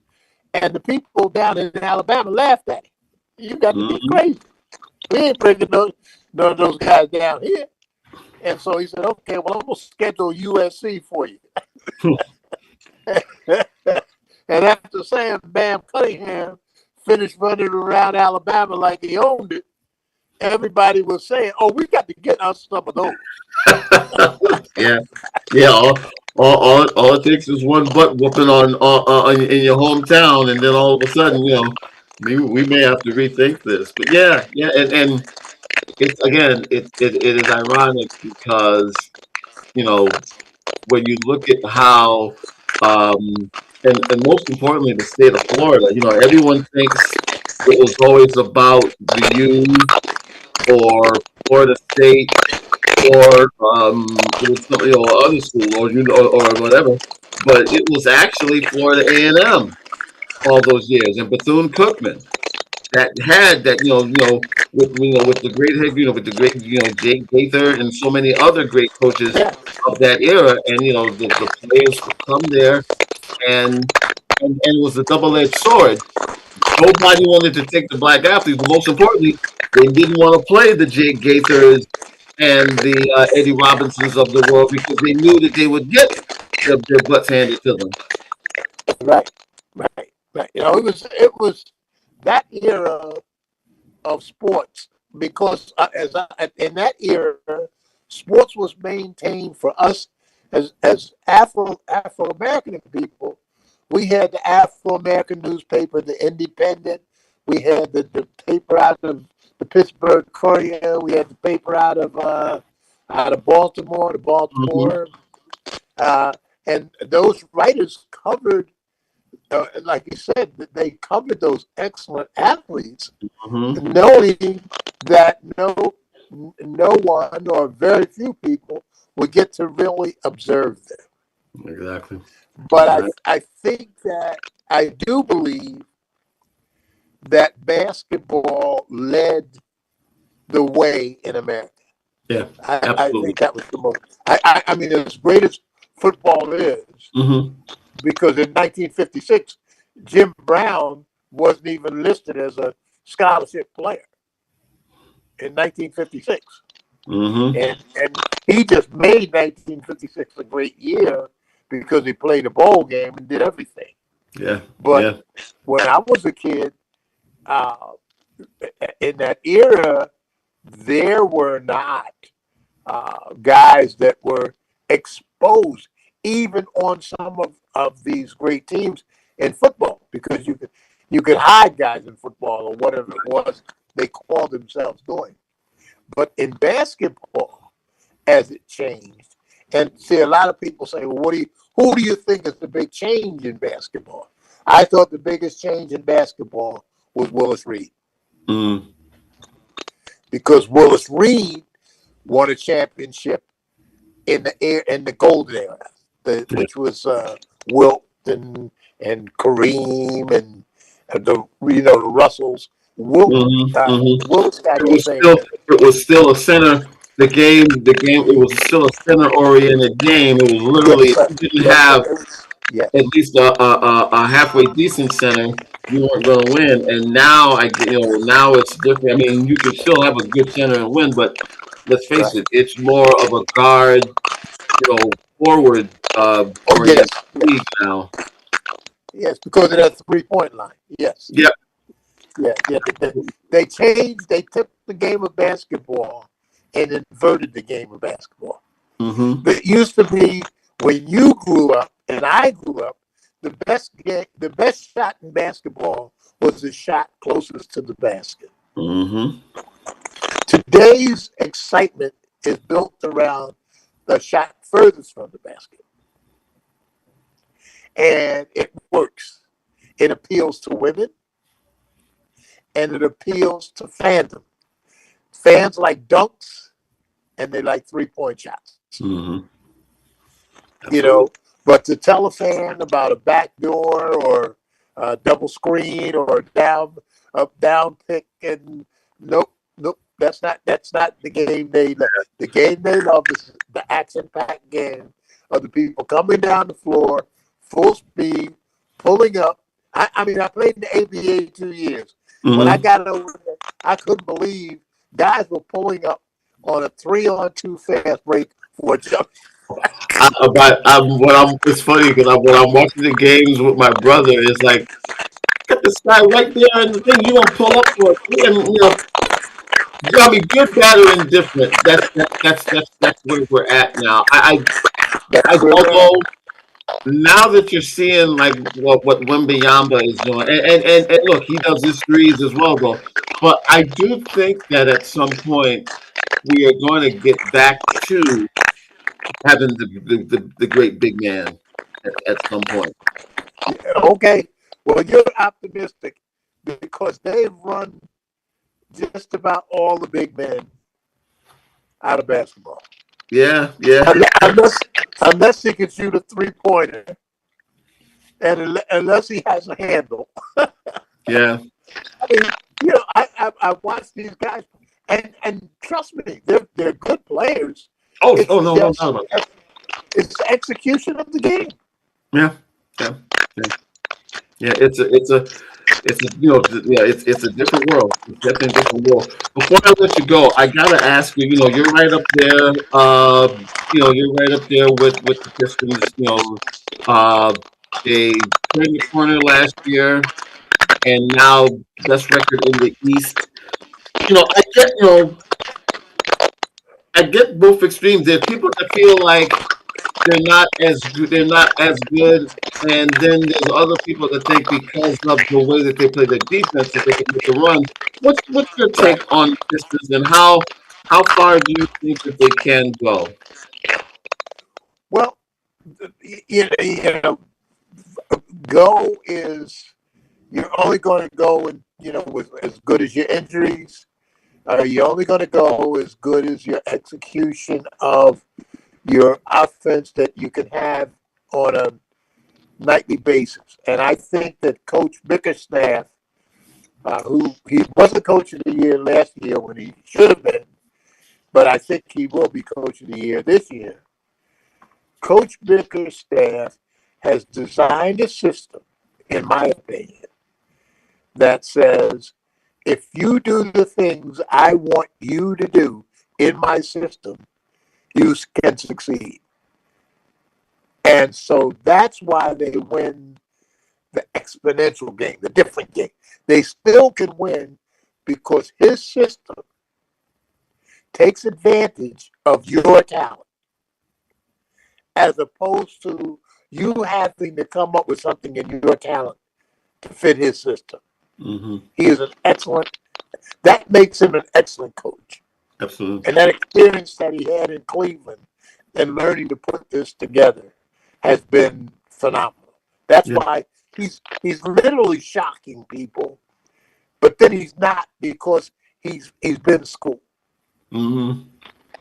And the people down in Alabama laughed at him. You got to be crazy. We ain't bringing those guys down here. And so he said, okay, well, I'm going to schedule USC for you. And after Sam Bam Cunningham finished running around Alabama like he owned it, everybody was saying, oh, we got to get us some of those. Yeah. All it takes is one butt whooping on in your hometown, and then all of a sudden, we may have to rethink this. But yeah, and it's again, it is ironic because when you look at how, and most importantly, the state of Florida, everyone thinks it was always about the U or Florida State or it was some, other school or whatever, but it was actually Florida A&M all those years and Bethune Cookman that had that with the great head with the great Jake Gaither and so many other great coaches of that era, and the players would come there and it was a double-edged sword. Nobody wanted to take the black athletes, but most importantly, they didn't want to play the Jake Gaithers and the Eddie Robinsons of the world because they knew that they would get their butts handed to them. Right. It was that era of sports because in that era, sports was maintained for us as Afro American people We had the Afro-American newspaper, the Independent. We had the paper out of the Pittsburgh Courier. We had the paper out of Baltimore, the Mm-hmm. Baltimore. Uh, and those writers covered, like you said, they covered those excellent athletes, Mm-hmm. knowing that no one or very few people would get to really observe them. Exactly. But Right. I think that I do believe that basketball led the way in America. Yeah. I Absolutely. think that was the most. I mean, as great as football is, Mm-hmm. because in 1956, Jim Brown wasn't even listed as a scholarship player in 1956. Mm-hmm. And he just made 1956 a great year because he played a bowl game and did everything. Yeah. But Yeah. when I was a kid, uh, in that era, there were not guys that were exposed even on some of these great teams in football, because you could hide guys in football or whatever it was they called themselves doing. But in basketball, as it changed, and see, a lot of people say, well, who do you think is the big change in basketball? I thought the biggest change in basketball was Willis Reed, Mm. because Willis Reed won a championship in the golden era, Yeah. which was Wilt and Kareem and the Russells. Wilt Mm-hmm. Mm-hmm. Willis got It his was thing. still it was still a center. The game it was still a center oriented game. It was literally Yes, if sir. you didn't Yes, have sir. Yes, at least a halfway decent center, you weren't going to win. And now now it's different. I mean, you could still have a good center and win, but let's face right. it, it's more of a guard, forward Oh, yes, oriented yes, league now. yes, because of that 3-point line. Yes, Yep. yeah, yeah. They changed. They took the game of basketball and inverted the game of basketball. Mm-hmm. It used to be, when you grew up and I grew up, the best shot in basketball was the shot closest to the basket. Mm-hmm. Today's excitement is built around the shot furthest from the basket, and it works. It appeals to women and it appeals to fandom. Fans like dunks and they like 3-point shots. Mm-hmm. you Absolutely. know. But to tell a fan about a backdoor or a double screen or a down pick, and nope, nope, that's not the game they love. The game they love is the action-packed game of the people coming down the floor, full speed, pulling up. I mean, I played in the ABA 2 years. When I Mm-hmm. got over there, I couldn't believe guys were pulling up on a 3-on-2 fast break for a jump. It's funny because when I'm watching the games with my brother, it's like got this guy right there in the thing. You don't pull up for it, and I mean, good, bad, or indifferent. That's where we're at now. I That's where we're at. although now that you're seeing like what Wembyamba is doing, and look, he does his threes as well, though. But I do think that at some point we are going to get back to having the great big man at some point. Okay. Well, you're optimistic because they've run just about all the big men out of basketball. Yeah, yeah, Unless he can shoot a 3-pointer, and unless he has a handle. yeah. I mean, I watch these guys, and trust me, they're good players. It's Oh, no, no just doubt about it. it's the execution of the game. Yeah, yeah, yeah, yeah. It's a different world. It's definitely a different world. Before I let you go, I gotta ask you. You're right up there. You're right up there with the Pistons. They turned the corner last year, and now best record in the East. I get I get both extremes. There are people that feel like they're not as good. They're not as good. And then there's other people that think because of the way that they play their defense that they can make a run. What's your Right. take on the Pistons and how far do you think that they can go? Well, you know, go is you're only going to go and with as good as your injuries. You're only going to go as good as your execution of your offense that you can have on a nightly basis. And I think that Coach Bickerstaff, who he wasn't Coach of the Year last year when he should have been, but I think he will be Coach of the Year this year. Coach Bickerstaff has designed a system, in my opinion, that says if you do the things I want you to do in my system, you can succeed. And so that's why they win the exponential game, the different game. They still can win because his system takes advantage of your talent as opposed to you having to come up with something in your talent to fit his system. Mm-hmm. He is that makes him an excellent coach. Absolutely. And that experience that he had in Cleveland and learning to put this together has been phenomenal. That's Yeah. why he's literally shocking people, but then he's not because he's been to school. Mm-hmm.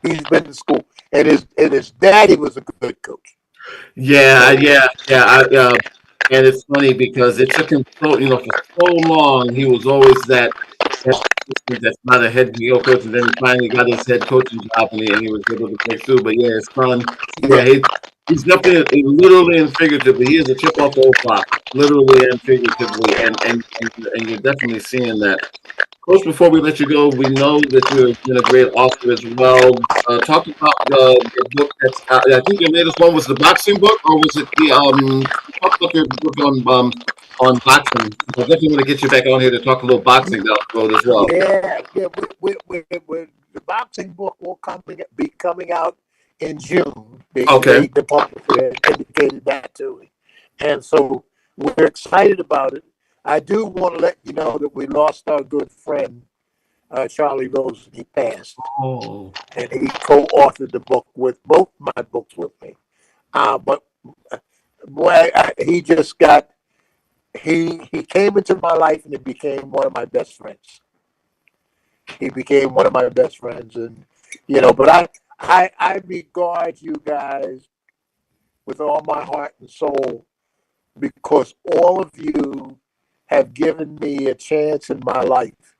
He's been to school, and his daddy was a good coach. Yeah, and it's funny because it took him for so long. He was always that assistant that's not a head VO coach, and then he finally got his head coaching job, and he was able to break through. But yeah, his son, yeah, he's definitely literally and figuratively. He is a chip off the old block, literally and figuratively, and you're definitely seeing that. Coach, before we let you go, we know that you've been a great author as well. Talk about your book that's out. I think your latest one was the boxing book, or was it the talk about your book on boxing? I definitely want to get you back on here to talk a little boxing down the road as well. Yeah. The boxing book will be coming out in June. Okay. The publisher indicated that to me, and so we're excited about it. I do want to let you know that we lost our good friend Charlie Rose. He passed, Oh. and he co-authored the book with both my books with me. But boy, he just got he came into my life and he became one of my best friends. He became one of my best friends, and but I regard you guys with all my heart and soul because all of you have given me a chance in my life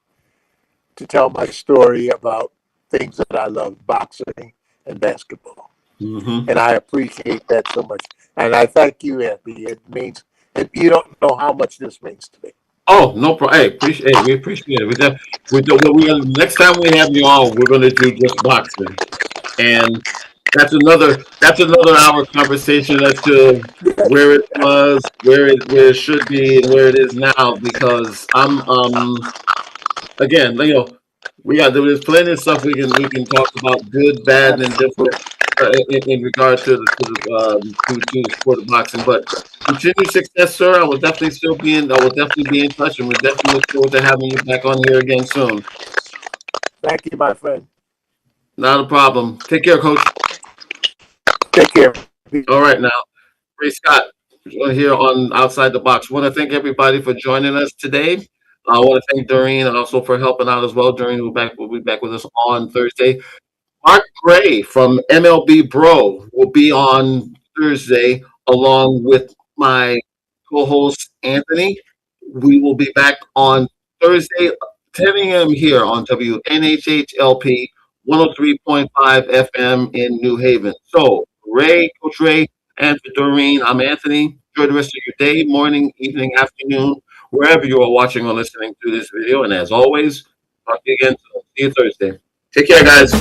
to tell my story about things that I love, boxing and basketball. Mm-hmm. And I appreciate that so much. And I thank you, Anthony. It means, and you don't know how much this means to me. Oh, no problem. Hey, we appreciate it. Next time we have you on, we're going to do just boxing, and that's another hour conversation as to where it was, where it should be, and where it is now. Because I'm again, there's plenty of stuff we can talk about, good, bad, and indifferent in regard to the sport of boxing. But continued success, sir. I will definitely be in touch, and we definitely look forward to having you back on here again soon. Thank you, my friend. Not a problem. Take care, Coach. Take care. All right, now, Ray Scott here on Outside the Box. Want to thank everybody for joining us today. I want to thank Doreen also for helping out as well. Doreen will be back with us on Thursday. Mark Gray from MLB Bro will be on Thursday along with my co-host Anthony. We will be back on Thursday, 10 a.m. here on WNHHLP 103.5 FM in New Haven. So, Coach Ray, and for Doreen, I'm Anthony. Enjoy the rest of your day, morning, evening, afternoon, wherever you are watching or listening to this video. And as always, talk to you again soon. See you Thursday. Take care, guys.